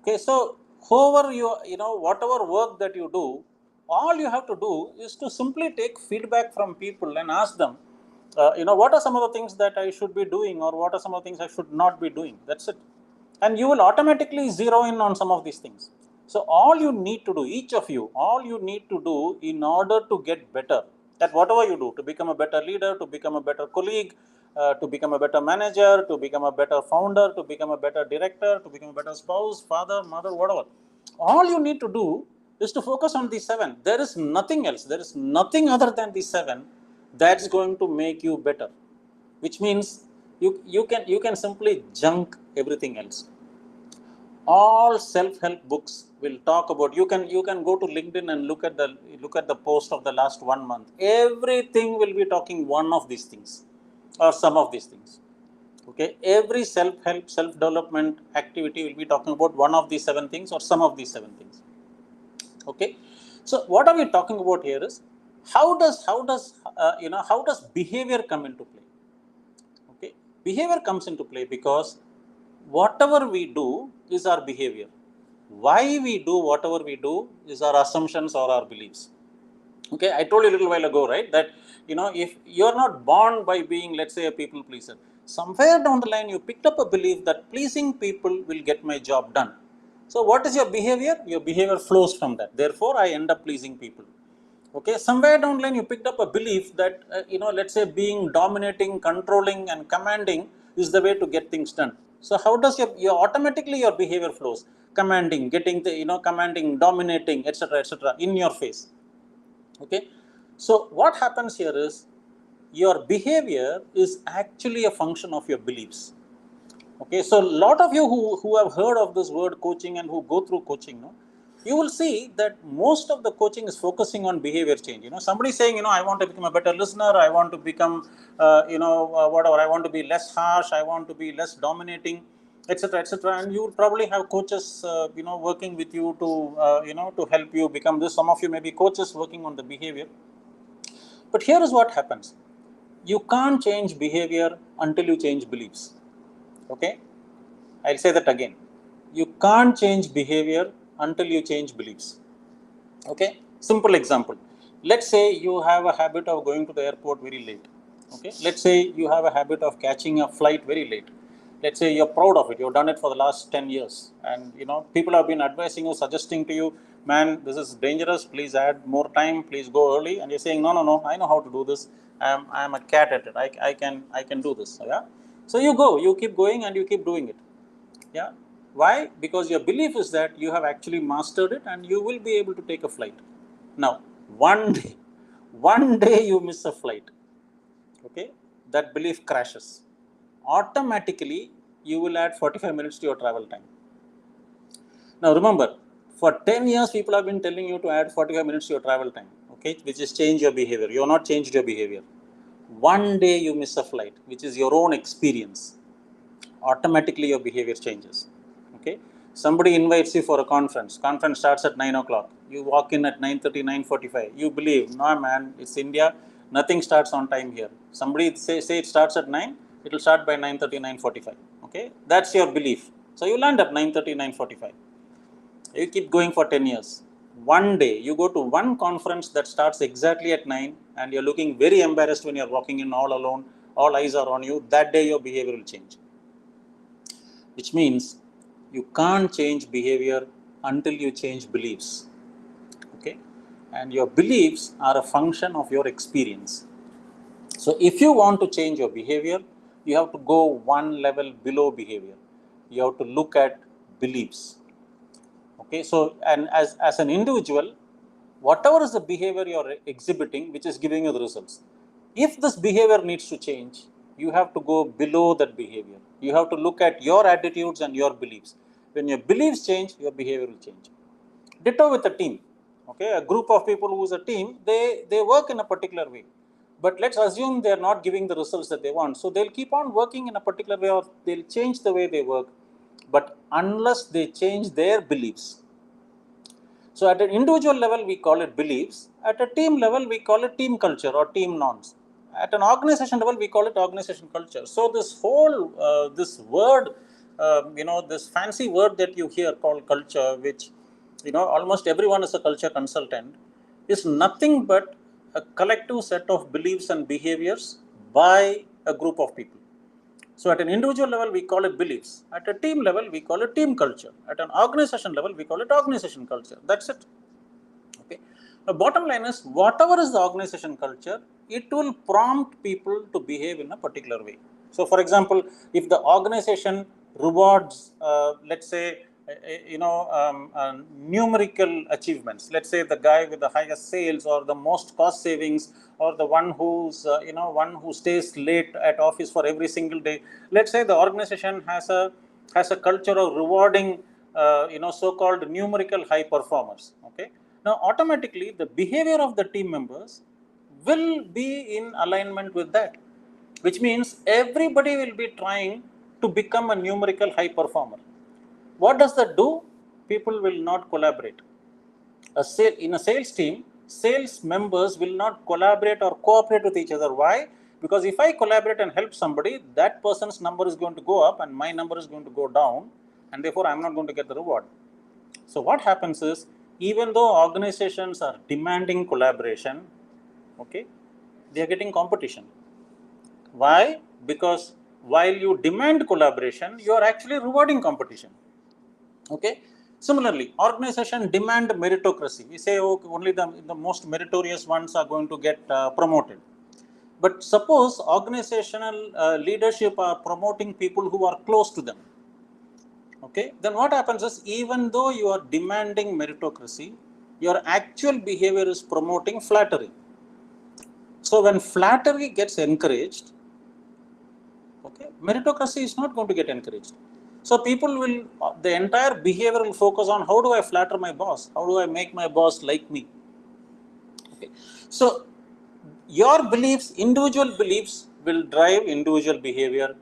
Okay, so whoever whatever work that you do, all you have to do is to simply take feedback from people and ask them, what are some of the things that I should be doing, or what are some of the things I should not be doing. That's it. And you will automatically zero in on some of these things. So all you need to do, each of you, all you need to do in order to get better at whatever you do, to become a better leader, to become a better colleague, to become a better manager, to become a better founder, to become a better director, to become a better spouse, father, mother, whatever. All you need to do is to focus on these 7. There is nothing else. There is nothing other than these 7 that's going to make you better. Which means you can simply junk everything else. All self-help books will talk about, you can go to LinkedIn and look at the post of the last 1 month. Everything will be talking one of these things or some of these things. Okay, every self-help, self-development activity will be talking about one of these 7 things or some of these 7 things. Okay, so what are we talking about here is how does behavior come into play? Okay, behavior comes into play because whatever we do is our behavior. Why we do whatever we do is our assumptions or our beliefs. Okay, I told you a little while ago, right, that if you're not born by being, let's say, a people pleaser, somewhere down the line you picked up a belief that pleasing people will get my job done. So what is your behavior? Your behavior flows from that. Therefore I end up pleasing people. Okay, somewhere down the line you picked up a belief that let's say being dominating, controlling and commanding is the way to get things done. So how does your automatically your behavior flows? Commanding, getting the commanding, dominating, etc., etc., in your face. Okay, so what happens here is your behavior is actually a function of your beliefs. Okay, so a lot of you who have heard of this word coaching and who go through coaching, no, you will see that most of the coaching is focusing on behavior change. Somebody saying, I want to become a better listener, I want to become whatever, I want to be less harsh, I want to be less dominating, etc., etc., and you will probably have coaches working with you to to help you become this. Some of you may be coaches working on the behavior. But here is what happens: you can't change behavior until you change beliefs. Okay, I'll say that again. You can't change behavior until you change beliefs. Okay, simple example. Let's say you have a habit of going to the airport very late. Okay, let's say you have a habit of catching a flight very late. Let's say you're proud of it, you've done it for the last 10 years, and people have been advising you, suggesting to you, man, this is dangerous, please add more time, please go early, and you're saying, no, no, no, I know how to do this. I'm a cat at it. I can do this. Yeah, so you keep going and you keep doing it. Yeah, why? Because your belief is that you have actually mastered it and you will be able to take a flight. Now, one day you miss a flight. Okay, that belief crashes. Automatically you will add 45 minutes to your travel time. Now remember, for 10 years people have been telling you to add 45 minutes to your travel time. Okay, which is change your behavior. You have not changed your behavior. One day you miss a flight, which is your own experience, automatically your behavior changes. Okay, somebody invites you for a conference starts at 9 o'clock, you walk in at 9:30, 9:45. You believe, no man, it's India, nothing starts on time here. Somebody say it starts at 9, it will start by 9:30, 9:45. Okay, that's your belief. So you land up 9:30, 9:45. You keep going for 10 years. One day you go to one conference that starts exactly at 9 and you're looking very embarrassed when you're walking in all alone, all eyes are on you. That day your behavior will change. Which means you can't change behavior until you change beliefs. Okay, and your beliefs are a function of your experience. So if you want to change your behavior, you have to go one level below behavior. You have to look at beliefs. Okay, so and as an individual, whatever is the behavior you are exhibiting which is giving you the results, if this behavior needs to change, you have to go below that behavior. You have to look at your attitudes and your beliefs. When your beliefs change, your behavior will change. Ditto with a team. Okay, a group of people who is a team, they work in a particular way, but let's assume they are not giving the results that they want, so they'll keep on working in a particular way or they'll change the way they work. But unless they change their beliefs, so at an individual level, we call it beliefs. At a team level, we call it team culture or team norms. At an organization level, we call it organization culture. So this whole this word, this fancy word that you hear called culture, which almost everyone is a culture consultant, is nothing but a collective set of beliefs and behaviors by a group of people. So at an individual level, we call it beliefs. At a team level, we call it team culture. At an organization level, we call it organization culture. That's it. Okay. The bottom line is, whatever is the organization culture, it will prompt people to behave in a particular way. So, for example, if the organization rewards, let's say, numerical achievements. Let's say the guy with the highest sales or the most cost savings or the one who's one who stays late at office for every single day. Let's say the organization has a culture of rewarding so-called numerical high performers. Okay, now automatically the behavior of the team members will be in alignment with that, which means everybody will be trying to become a numerical high performer. What does that do? People will not collaborate. In a sales team, sales members will not collaborate or cooperate with each other. Why? Because if I collaborate and help somebody, that person's number is going to go up and my number is going to go down, and therefore I'm not going to get the reward. So what happens is, even though organizations are demanding collaboration, okay, they are getting competition. Why? Because while you demand collaboration, you are actually rewarding competition. Okay. Similarly, organization demand meritocracy. We say, okay, only the most meritorious ones are going to get promoted. But suppose organizational leadership are promoting people who are close to them. Okay, then what happens is, even though you are demanding meritocracy, your actual behavior is promoting flattery. So when flattery gets encouraged, okay, meritocracy is not going to get encouraged. So people will, the entire behavior will focus on, how do I flatter my boss? How do I make my boss like me? Okay. So your beliefs, individual beliefs, will drive individual behavior.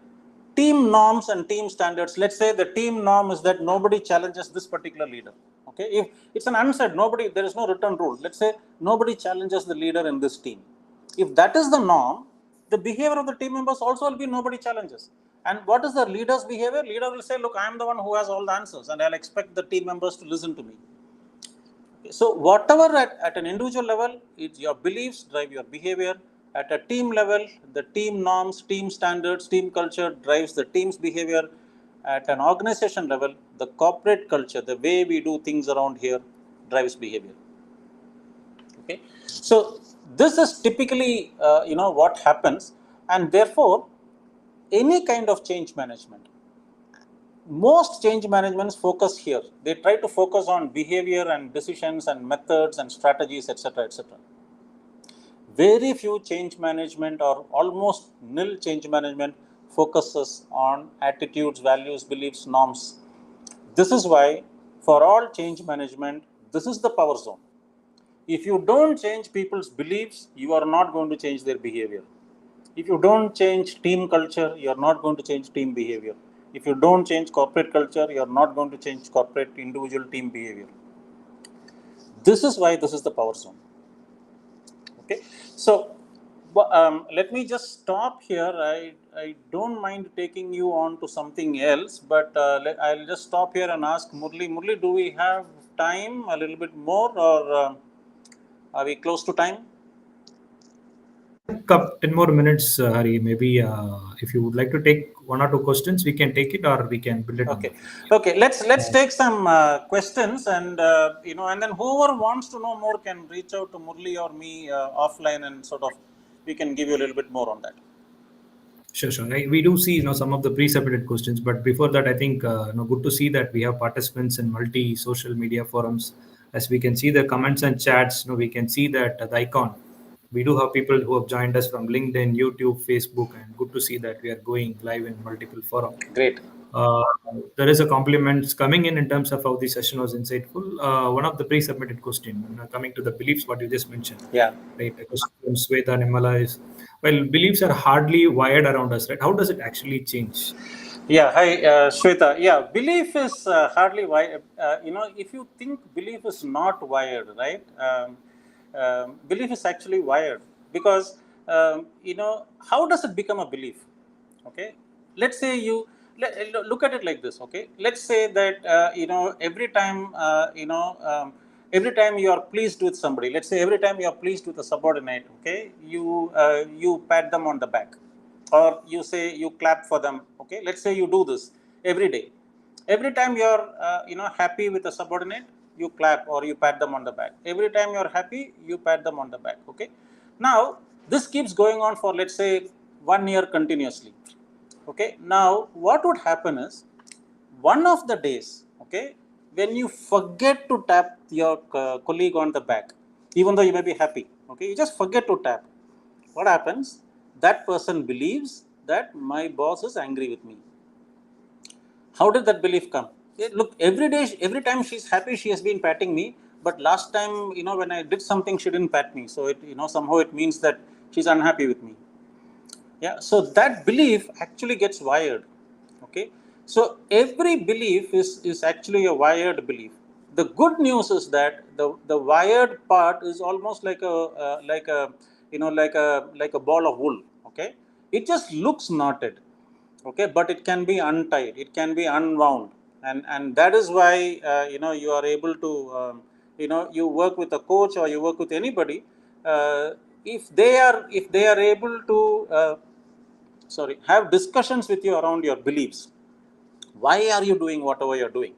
Team norms and team standards. Let's say the team norm is that nobody challenges this particular leader. Okay, if it's an unsaid, nobody, there is no written rule. Let's say nobody challenges the leader in this team. If that is the norm, the behavior of the team members also will be nobody challenges. And what is the leader's behavior? Leader will say, look, I am the one who has all the answers, and I'll expect the team members to listen to me. So whatever at an individual level, it's your beliefs drive your behavior. At a team level, the team norms, team standards, team culture drives the team's behavior. At an organization level, the corporate culture, the way we do things around here, drives behavior. Okay, so this is typically what happens, and therefore any kind of change management, most change managements focus here. They try to focus on behavior and decisions and methods and strategies, etc., etc. Very few change management, or almost nil change management, focuses on attitudes, values, beliefs, norms. This is why for all change management, this is the power zone. If you don't change people's beliefs, you are not going to change their behavior. If you don't change team culture, you are not going to change team behavior. If you don't change corporate culture, you are not going to change corporate individual team behavior. This is why this is the power zone. Okay, so let me just stop here. I don't mind taking you on to something else, but I'll just stop here and ask Murli. Murli, do we have time a little bit more, or are we close to time? We have 10 more minutes, Hari. Maybe if you would like to take one or two questions, we can take it, or we can build it on Okay, the floor. okay. Let's take some questions, and and then whoever wants to know more can reach out to Murli or me offline, and sort of we can give you a little bit more on that. Sure, sure. We do see, some of the pre-submitted questions, but before that, I think, good to see that we have participants in multi social media forums. As we can see the comments and chats, we can see that the icon. We do have people who have joined us from LinkedIn, YouTube, Facebook, and good to see that we are going live in multiple forums. Great. Uh, there is a compliments coming in terms of how the session was insightful. One of the pre-submitted question, coming to the beliefs, what you just mentioned, Yeah. right? A question from Sweta Nimala is, well, beliefs are hardly wired around us, right? How does it actually change? Yeah. Hi, Shweta. Yeah, belief is hardly wired. If you think belief is not wired, right? Belief is actually wired, because how does it become a belief? Okay, let's say look at it like this. Okay, let's say that every time you are pleased with somebody, let's say every time you are pleased with a subordinate, okay, you pat them on the back, or you say you clap for them. Okay, let's say you do this every day. Every time you are happy with a subordinate, you clap or you pat them on the back. Every time you are happy, you pat them on the back. Okay, now this keeps going on for, let's say, 1 year continuously. Okay, now what would happen is, one of the days, okay, when you forget to tap your colleague on the back, even though you may be happy, okay, you just forget to tap. What happens? That person believes that my boss is angry with me. How did that belief come? Look, every day, every time she's happy, she has been patting me. But last time, when I did something, she didn't pat me. So somehow it means that she's unhappy with me. Yeah. So that belief actually gets wired. Okay. So every belief is actually a wired belief. The good news is that the wired part is almost like a ball of wool. Okay. It just looks knotted. Okay, but it can be untied, it can be unwound, and that is why you are able to you work with a coach or you work with anybody. If they are able to have discussions with you around your beliefs. Why are you doing whatever you're doing?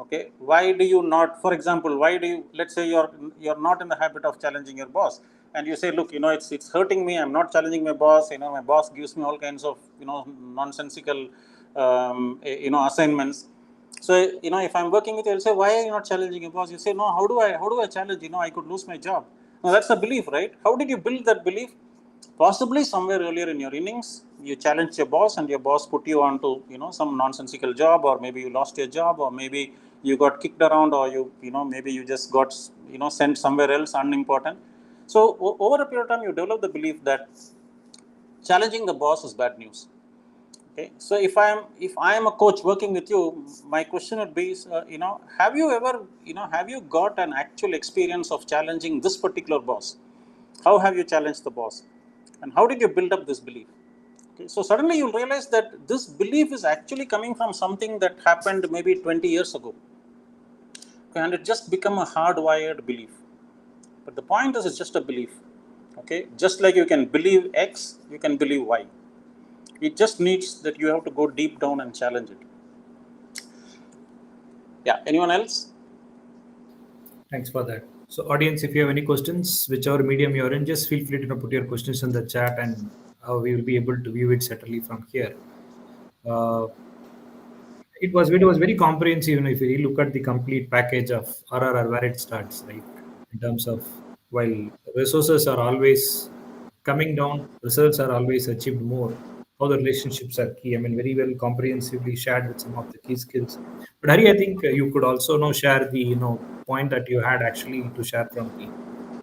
Okay, why do you not, for example, why do you, let's say you're not in the habit of challenging your boss, and you say, look, it's hurting me, I'm not challenging my boss. My boss gives me all kinds of nonsensical assignments. So if I'm working with you, I'll say, why are you not challenging your boss? You say, no, how do I challenge? I could lose my job. Now that's a belief, right? How did you build that belief? Possibly somewhere earlier in your innings, you challenged your boss, and your boss put you onto some nonsensical job, or maybe you lost your job, or maybe you got kicked around, or maybe you just got sent somewhere else unimportant. So over a period of time, you develop the belief that challenging the boss is bad news. Okay, so if I am a coach working with you, my question would be, have you got an actual experience of challenging this particular boss? How have you challenged the boss, and how did you build up this belief? Okay, so suddenly you'll realize that this belief is actually coming from something that happened maybe 20 years ago. Okay, and it just become a hardwired belief. But the point is, it's just a belief. Okay, just like you can believe X, you can believe Y. It just needs that you have to go deep down and challenge it. Yeah, anyone else? Thanks for that. So, audience, if you have any questions, whichever medium you're in, just feel free to put your questions in the chat, and we will be able to view it separately from here. Uh, it was very comprehensive. If you look at the complete package of RRR, where it starts, right? In terms of, while resources are always coming down, results are always achieved more. How the relationships are key. I mean, very well comprehensively shared with some of the key skills. But Hari, I think you could also share the point that you had actually to share from the.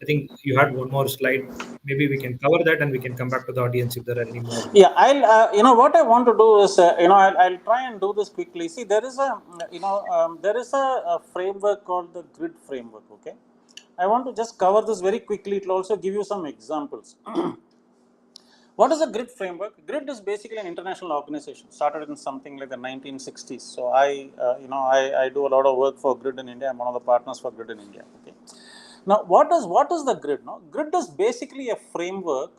I think you had one more slide. Maybe we can cover that and we can come back to the audience if there are any more. Yeah, I'll. What I want to do is, I'll try and do this quickly. See, there is a framework called the grid framework. Okay, I want to just cover this very quickly. It will also give you some examples. What is a grid framework? Grid is basically an international organization started in something like the 1960s. So I do a lot of work for Grid in India. I'm one of the partners for Grid in India. Okay. Now, what is the grid? No, grid is basically a framework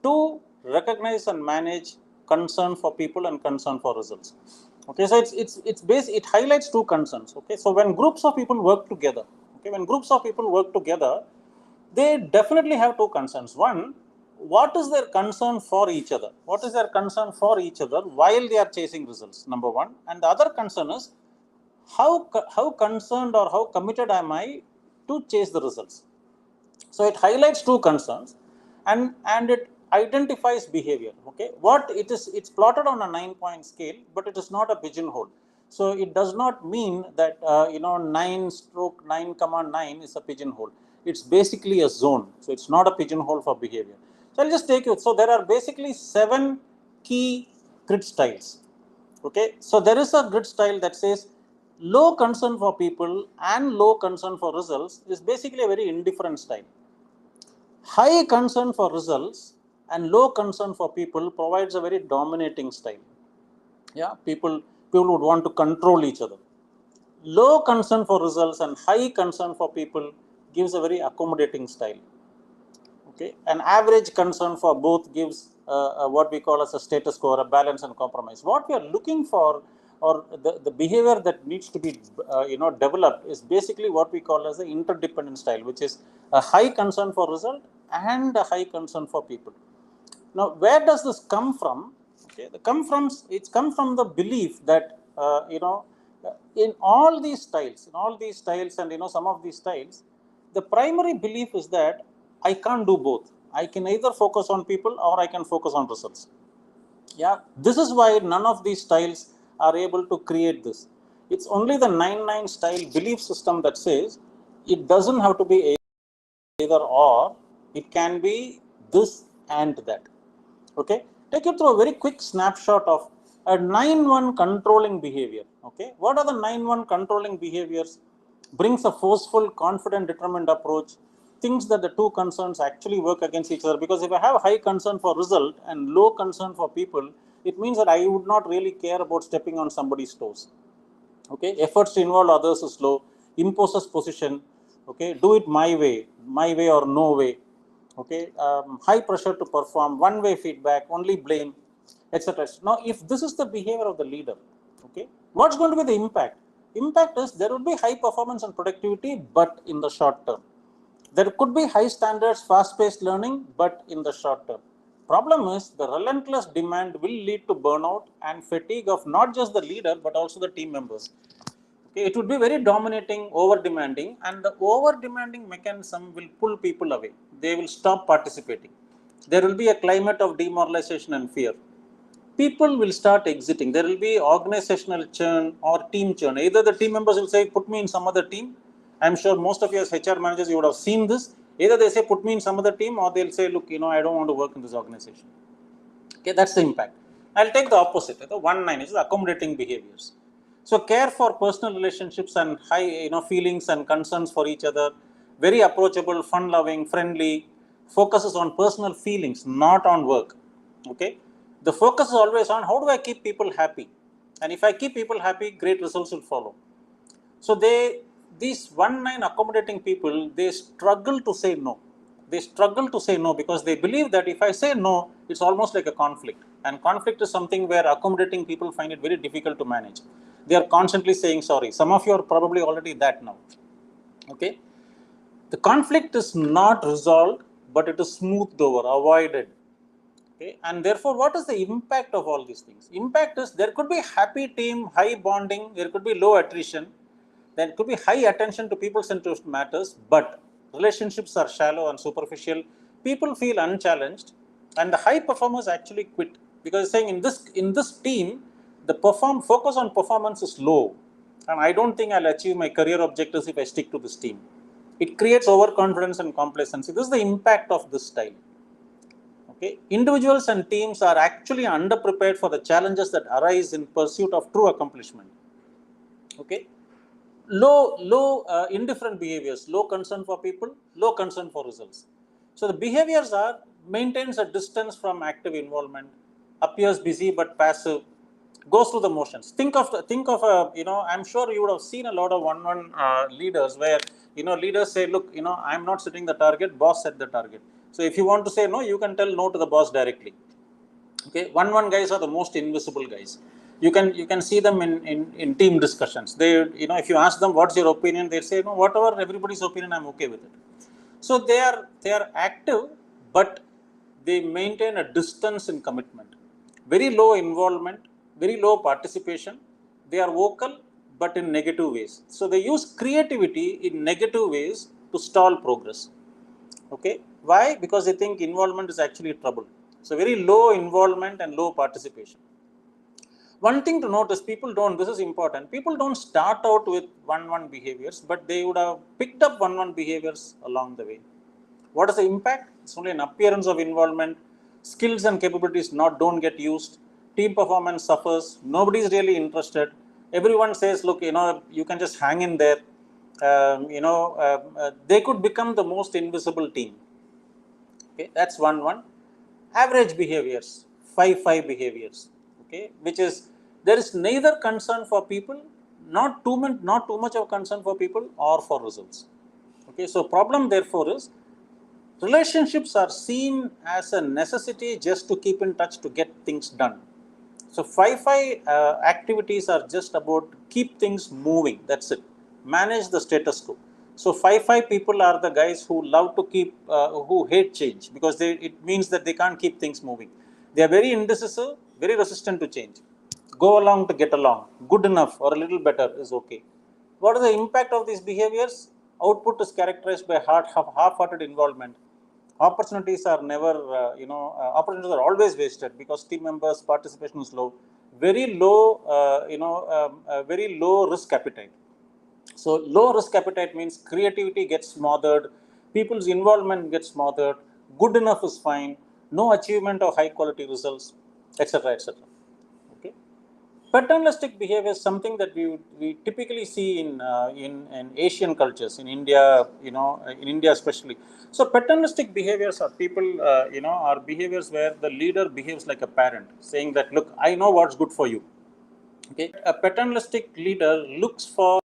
to recognize and manage concern for people and concern for results. Okay, so it highlights two concerns. Okay, so when groups of people work together, they definitely have two concerns. One, what is their concern for each other? What is their concern for each other while they are chasing results? Number one, and the other concern is how concerned or how committed am I to chase the results? So it highlights two concerns, and it identifies behavior. Okay, what it is, it's plotted on a 9-point scale, but it is not a pigeonhole. So it does not mean that 9/9, is a pigeonhole. It's basically a zone. So it's not a pigeonhole for behavior. So I'll just take you. So there are basically 7 key grid styles. Okay, so there is a grid style that says low concern for people and low concern for results is basically a very indifferent style. High concern for results and low concern for people provides a very dominating style. Yeah, people would want to control each other. Low concern for results and high concern for people gives a very accommodating style. Okay, an average concern for both gives what we call as a status quo, a balance and compromise. What we are looking for, or the behavior that needs to be developed, is basically what we call as the interdependent style, which is a high concern for result and a high concern for people. Now, where does this come from? Okay, it's come from the belief that in all these styles, and some of these styles, the primary belief is that I can't do both. I can either focus on people or I can focus on results. Yeah, this is why none of these styles are able to create this. It's only the 9-9 style belief system that says it doesn't have to be either or, it can be this and that. Okay, take you through a very quick snapshot of a 9-1 controlling behavior. Okay, what are the 9-1 controlling behaviors? Brings a forceful, confident, determined approach. Thinks that the two concerns actually work against each other, because if I have high concern for result and low concern for people, it means that I would not really care about stepping on somebody's toes. Okay, efforts to involve others is low, imposes position. Okay, do it my way or no way. Okay, high pressure to perform, one way feedback, only blame, etc. Now if this is the behavior of the leader, okay, what's going to be the impact is there will be high performance and productivity, but in the short term. There could be high standards, fast-paced learning, but in the short term. Problem is the relentless demand will lead to burnout and fatigue of not just the leader but also the team members. Okay, it would be very dominating, over-demanding, and the over-demanding mechanism will pull people away. They will stop participating. There will be a climate of demoralization and fear. People will start exiting. There will be organizational churn or team churn. Either the team members will say, put me in some other team. I'm sure most of you as HR managers, you would have seen this. Either they say, put me in some other team, or they'll say, look, I don't want to work in this organization. Okay, that's the impact. I'll take the opposite. The 1-9 is the accommodating behaviors. So care for personal relationships and high, feelings and concerns for each other. Very approachable, fun-loving, friendly. Focuses on personal feelings, not on work. Okay, the focus is always on how do I keep people happy, and if I keep people happy, great results will follow. So these 1-9 accommodating people, they struggle to say no. They struggle to say no because they believe that if I say no, it's almost like a conflict. And conflict is something where accommodating people find it very difficult to manage. They are constantly saying sorry. Some of you are probably already that now. Okay. The conflict is not resolved, but it is smoothed over, avoided. Okay. And therefore, what is the impact of all these things? Impact is there could be happy team, high bonding, there could be low attrition, there could be high attention to people-centered matters, but relationships are shallow and superficial. People feel unchallenged, and the high performers actually quit because saying in this team, the focus on performance is low, and I don't think I'll achieve my career objectives if I stick to this team. It creates overconfidence and complacency. This is the impact of this style. Okay, individuals and teams are actually underprepared for the challenges that arise in pursuit of true accomplishment. Okay, low indifferent behaviors, low concern for people, low concern for results. So the behaviors are maintains a distance from active involvement, appears busy but passive, goes through the motions. Think of I'm sure you would have seen a lot of one-on-one leaders where leaders say, look, I'm not setting the target, boss set the target. So if you want to say no, you can tell no to the boss directly. Okay, 1-1 guys are the most invisible guys. You can see them in team discussions. They if you ask them what's your opinion, they say no, whatever everybody's opinion, I'm okay with it. So they are active, but they maintain a distance in commitment. Very low involvement, very low participation. They are vocal, but in negative ways. So they use creativity in negative ways to stall progress. Okay, why? Because they think involvement is actually trouble. So very low involvement and low participation. One thing to note is people don't, this is important, people don't start out with 1-1 behaviors, but they would have picked up 1-1 behaviors along the way. What is the impact? It's only an appearance of involvement. Skills and capabilities don't get used. Team performance suffers. Nobody is really interested. Everyone says, look, you can just hang in there. They could become the most invisible team. Okay, that's 1-1. Average behaviors, 5-5 behaviors. Okay, which is there is neither concern for people, not too much of concern for people or for results. Okay, so problem therefore is relationships are seen as a necessity just to keep in touch to get things done. So 5-5 activities are just about keep things moving. That's it. Manage the status quo. So 5-5 people are the guys who love to keep, who hate change because it means that they can't keep things moving. They are very indecisive, very resistant to change. Go along to get along. Good enough or a little better is okay. What is the impact of these behaviors? Output is characterized by half-hearted involvement. Opportunities are never, opportunities are always wasted because team members' participation is low. very low, very low risk appetite. So low risk appetite means creativity gets smothered, people's involvement gets smothered, good enough is fine, no achievement of high quality results, etc., etc. Okay. Paternalistic behavior is something that we typically see in Asian cultures, in India, in India especially. So paternalistic behaviors are people, are behaviors where the leader behaves like a parent, saying that, look, I know what's good for you. Okay, a paternalistic leader looks for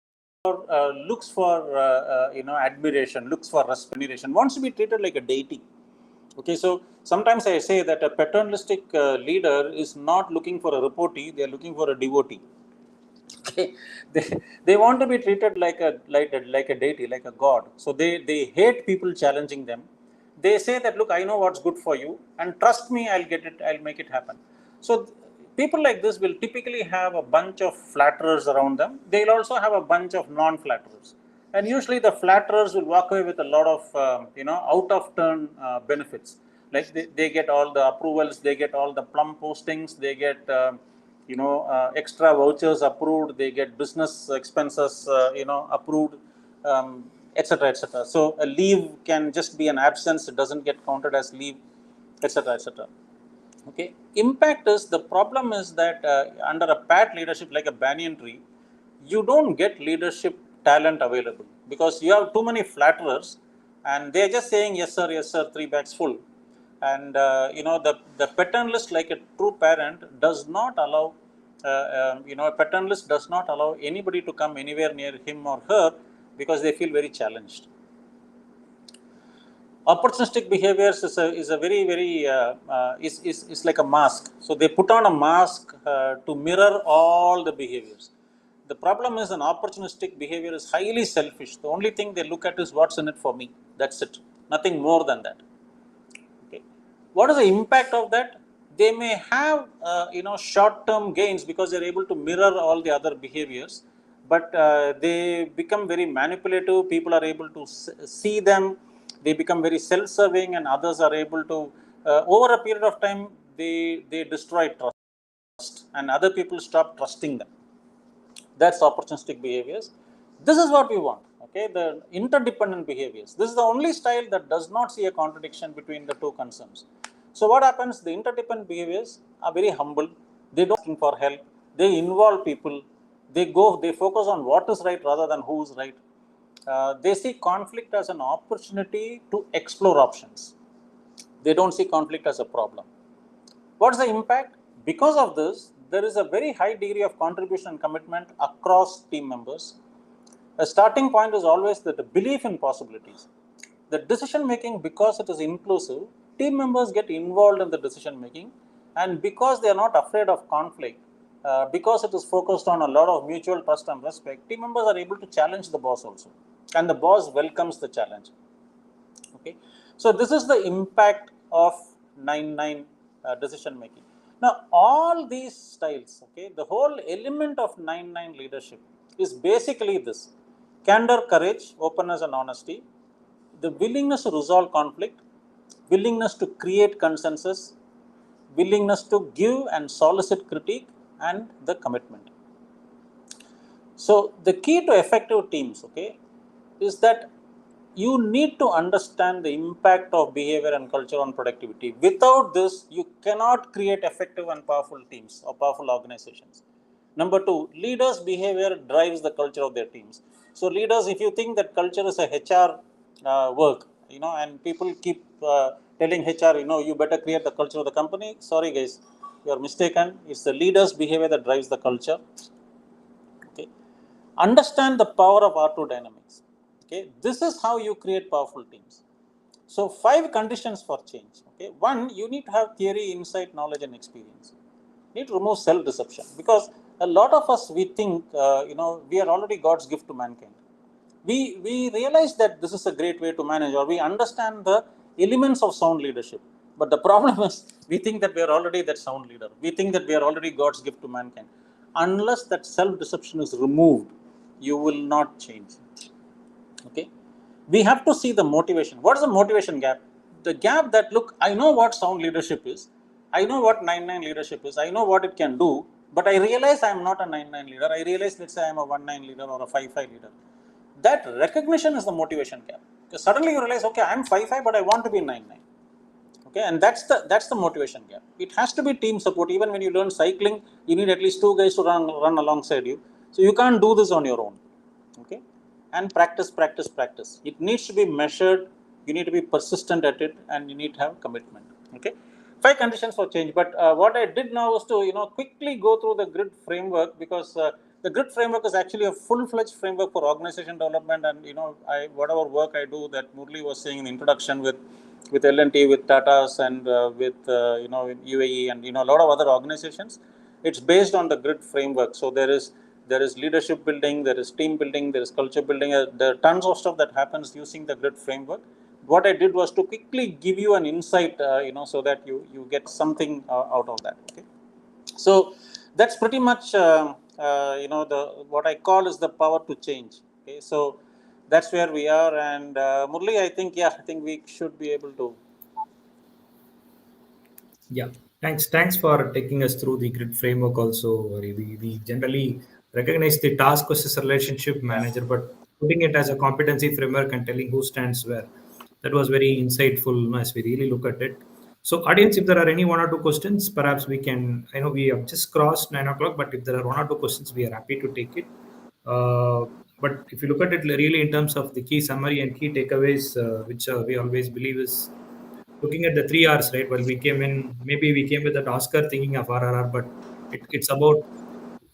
admiration, looks for admiration, wants to be treated like a deity. Okay, so sometimes I say that a paternalistic leader is not looking for a reportee; they are looking for a devotee. Okay, they want to be treated like a deity, like a god. So they hate people challenging them. They say that, look, I know what's good for you, and trust me, I'll get it, I'll make it happen. So people like this will typically have a bunch of flatterers around them. They'll also have a bunch of non-flatterers, and usually the flatterers will walk away with a lot of out of turn benefits. Like they get all the approvals, they get all the plum postings, they get extra vouchers approved, they get business expenses approved, etc., etc. So a leave can just be an absence, it doesn't get counted as leave, etc., etc. Okay, impact is, the problem is that under a pat leadership like a banyan tree, you don't get leadership talent available because you have too many flatterers and they're just saying yes sir, three bags full. And the paternalist, like a true parent, does not allow a paternalist does not allow anybody to come anywhere near him or her because they feel very challenged. Opportunistic behaviors is a very very is like a mask. So they put on a mask to mirror all the behaviors. The problem is, an opportunistic behavior is highly selfish. The only thing they look at is what's in it for me. That's it. Nothing more than that. Okay. What is the impact of that? They may have short-term gains because they're able to mirror all the other behaviors, but they become very manipulative. People are able to see them. They become very self-serving, and others are able to, over a period of time, they destroy trust, and other people stop trusting them. That's opportunistic behaviors. This is what we want. Okay, the interdependent behaviors. This is the only style that does not see a contradiction between the two concerns. So what happens? The interdependent behaviors are very humble. They don't ask for help. They involve people. They focus on what is right rather than who is right. They see conflict as an opportunity to explore options. They don't see conflict as a problem. What's the impact? Because of this, there is a very high degree of contribution and commitment across team members. A starting point is always that the belief in possibilities. The decision making, because it is inclusive, team members get involved in the decision making, and because they are not afraid of conflict, because it is focused on a lot of mutual trust and respect, team members are able to challenge the boss also, and the boss welcomes the challenge. Okay, so this is the impact of 9-9 decision making. Now, all these styles, okay, the whole element of 9-9 leadership is basically this: candor, courage, openness, and honesty, the willingness to resolve conflict, willingness to create consensus, willingness to give and solicit critique, and the commitment. So the key to effective teams, okay, is that you need to understand the impact of behavior and culture on productivity. Without this, you cannot create effective and powerful teams or powerful organizations. Number two, leaders' behavior drives the culture of their teams. So leaders, if you think that culture is a HR work, and people keep telling HR, you better create the culture of the company. Sorry guys, you are mistaken. It's the leaders' behavior that drives the culture. Okay. Understand the power of R2 dynamics. Okay, this is how you create powerful teams. So 5 conditions for change. Okay, one, you need to have theory, insight, knowledge, and experience. You need to remove self-deception, because a lot of us, we think we are already God's gift to mankind. We realize that this is a great way to manage, or we understand the elements of sound leadership. But the problem is, we think that we are already that sound leader. We think that we are already God's gift to mankind. Unless that self-deception is removed, you will not change. Okay, we have to see the motivation. What is the motivation gap? The gap that, look, I know what sound leadership is, I know what 9-9 leadership is, I know what it can do, but I realize I'm not a 9-9 leader. I realize, let's say I'm a 1-9 leader or a 5-5 leader. That recognition is the motivation gap. Because suddenly you realize, okay, I'm 5-5, but I want to be 9-9. Okay, and that's the motivation gap. It has to be team support. Even when you learn cycling, you need at least two guys to run alongside you. So you can't do this on your own. Okay, and practice. It needs to be measured. You need to be persistent at it, and you need to have commitment. Okay, 5 conditions for change. But what I did now was to quickly go through the grid framework, because the grid framework is actually a full-fledged framework for organization development. And whatever work I do, that Murli was saying in the introduction, with L&T, with Tata's, and with UAE, and a lot of other organizations, it's based on the grid framework. So there is leadership building, there is team building, there is culture building. There are tons of stuff that happens using the grid framework. What I did was to quickly give you an insight, so that you get something out of that. Okay, so that's pretty much the what I call is the power to change. Okay, so that's where we are. And Murli, I think we should be able to. Yeah, thanks for taking us through the grid framework also. We generally recognize the task versus relationship Yeah. manager, but putting it as a competency framework and telling who stands where. That was very insightful, as we really look at it. So, audience, if there are any one or two questions, perhaps we can. I know we have just crossed 9 o'clock, but if there are one or two questions, we are happy to take it. Uh, but if you look at it really in terms of the key summary and key takeaways, which we always believe is looking at the 3 R's, right? Well, we came in, maybe we came with that Oscar thinking of RRR, but it's about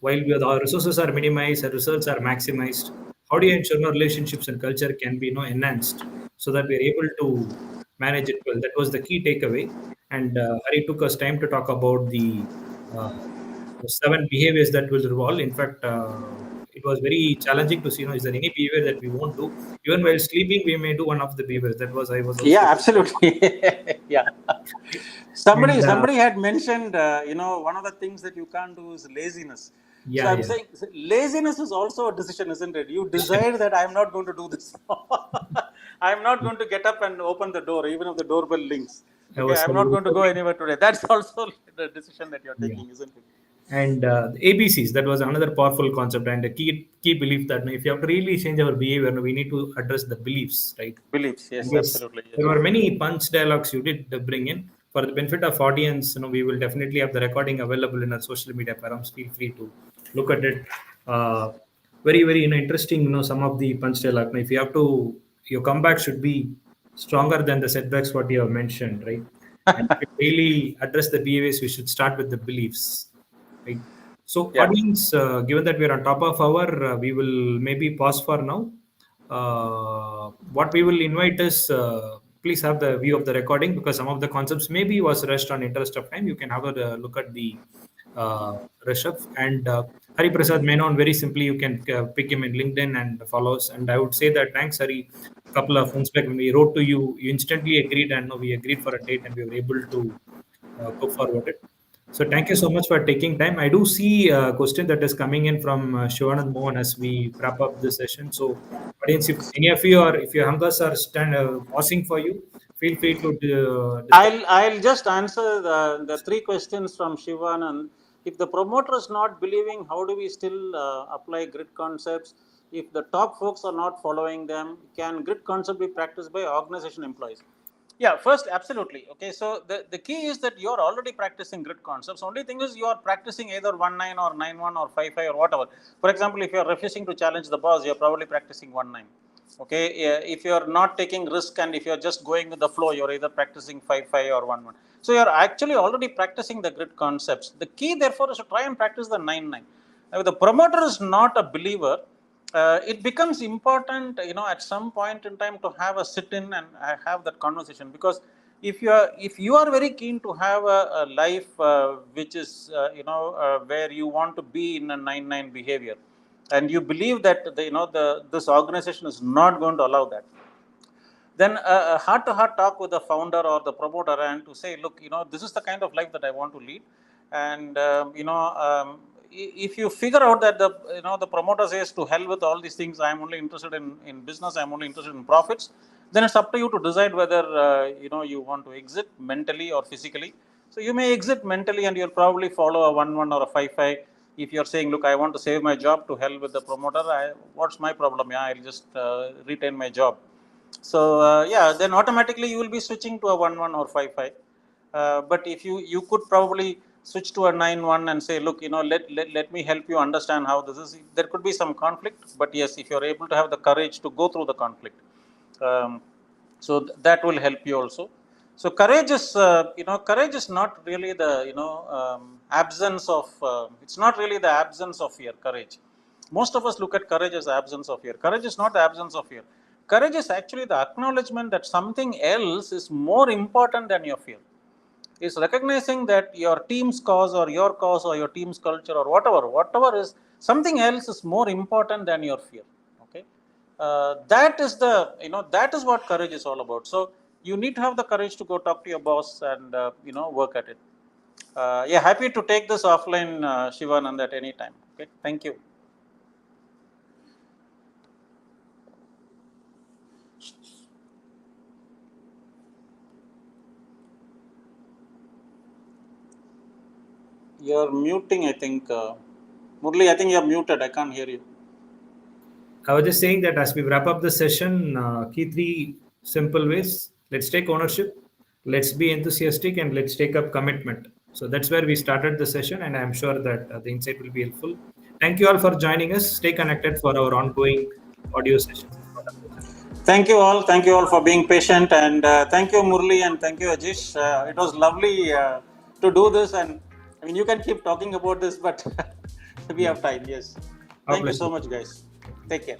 while our resources are minimized, our results are maximized. How do you ensure relationships and culture can be enhanced so that we're able to manage it well? That was the key takeaway. And Hari took us time to talk about uh, the 7 behaviors that will revolve. In fact, it was very challenging to see, is there any behavior that we won't do? Even while sleeping, we may do one of the behaviors. I was also Yeah, able to absolutely. Yeah. see. Somebody And somebody had mentioned, one of the things that you can't do is laziness. So yeah, I'm yeah. saying laziness is also a decision, isn't it? You decide that I'm not going to do this. I'm not going to get up and open the door, even if the doorbell rings. I Okay, was I'm not going to go looking. anywhere today. That's also the decision that you're Yeah. taking, isn't it? And the ABCs, that was another powerful concept and a key belief that if you have to really change our behavior, we need to address the beliefs, right? Beliefs, And yes, yes, absolutely, yes. there were many punch dialogues you did bring in. For the benefit of audience, we will definitely have the recording available in our social media platforms. Feel free to look at it. Uh, very, very interesting, some of the punch dialogue. Now, if you have to, your comeback should be stronger than the setbacks, what you have mentioned, right? And if you really address the behaviors, we should start with the beliefs, right? So, Yeah. audience, given that we are on top of hour, we will maybe pause for now. What we will invite is please have the view of the recording because some of the concepts maybe was rushed on interest of time. You can have a look at the uh, rush up and Hariprasad Menon. Very simply, you can pick him in LinkedIn and follow us. And I would say that thanks, Hari. A couple of months back when we wrote to you, you instantly agreed, and we agreed for a date, and we were able to go forward it. So thank you so much for taking time. I do see a question that is coming in from Shivanand Mohan as we wrap up this session. So audience, if any of you or if your hangars are pausing for you, feel free to discuss. I'll just answer the three questions from Shivanand. If the promoter is not believing, how do we still apply grid concepts? If the top folks are not following them, can grid concept be practiced by organization employees? Yeah, first, absolutely. Okay, so the key is that you're already practicing grid concepts. Only thing is you are practicing either 1-9 or 9-1 or 5-5 or whatever. For example, if you're refusing to challenge the boss, you're probably practicing 1-9. Okay, if you're not taking risk and if you're just going with the flow, you're either practicing 5-5 or 1-1. So you're actually already practicing the grid concepts. The key, therefore, is to try and practice the 9-9. Now, if the promoter is not a believer, it becomes important, at some point in time to have a sit-in and have that conversation, because if you are very keen to have a life which is where you want to be in a 9-9 behavior, and you believe that this organization is not going to allow that, then a heart-to-heart talk with the founder or the promoter and to say, look, this is the kind of life that I want to lead, and if you figure out that the promoter says to hell with all these things, I'm only interested in business, I'm only interested in profits, then it's up to you to decide whether you want to exit mentally or physically, So you may exit mentally and you'll probably follow a 1-1 or a 5-5. If you're saying, look, I want to save my job, to hell with the promoter, what's my problem? Yeah, I'll just retain my job. So yeah, then automatically you will be switching to a 1-1 or 5-5. But if you could probably switch to a 9-1 and say, look, let me help you understand how this is. There could be some conflict, but yes, if you're able to have the courage to go through the conflict, so that will help you also. So courage is, courage is not really the, absence of. It's not really the absence of fear. Courage. Most of us look at courage as absence of fear. Courage is not the absence of fear. Courage is actually the acknowledgement that something else is more important than your fear. Is recognizing that your team's cause or your team's culture or whatever is, something else is more important than your fear. Okay, that is the, that is what courage is all about. So you need to have the courage to go talk to your boss and work at it. Yeah, happy to take this offline, Shivanand, at any time. Okay, thank you. You're muting, I think. Murli, I think you're muted. I can't hear you. I was just saying that as we wrap up the session, key three simple ways. Let's take ownership, let's be enthusiastic, and let's take up commitment. So that's where we started the session, and I'm sure that the insight will be helpful. Thank you all for joining us. Stay connected for our ongoing audio sessions as part of the channel. Thank you all. Thank you all for being patient, and thank you, Murli, and thank you, Ajish. It was lovely to do this, and I mean, you can keep talking about this, but we have time. Yes. Our Thank you so pleasure. much, guys. Take care.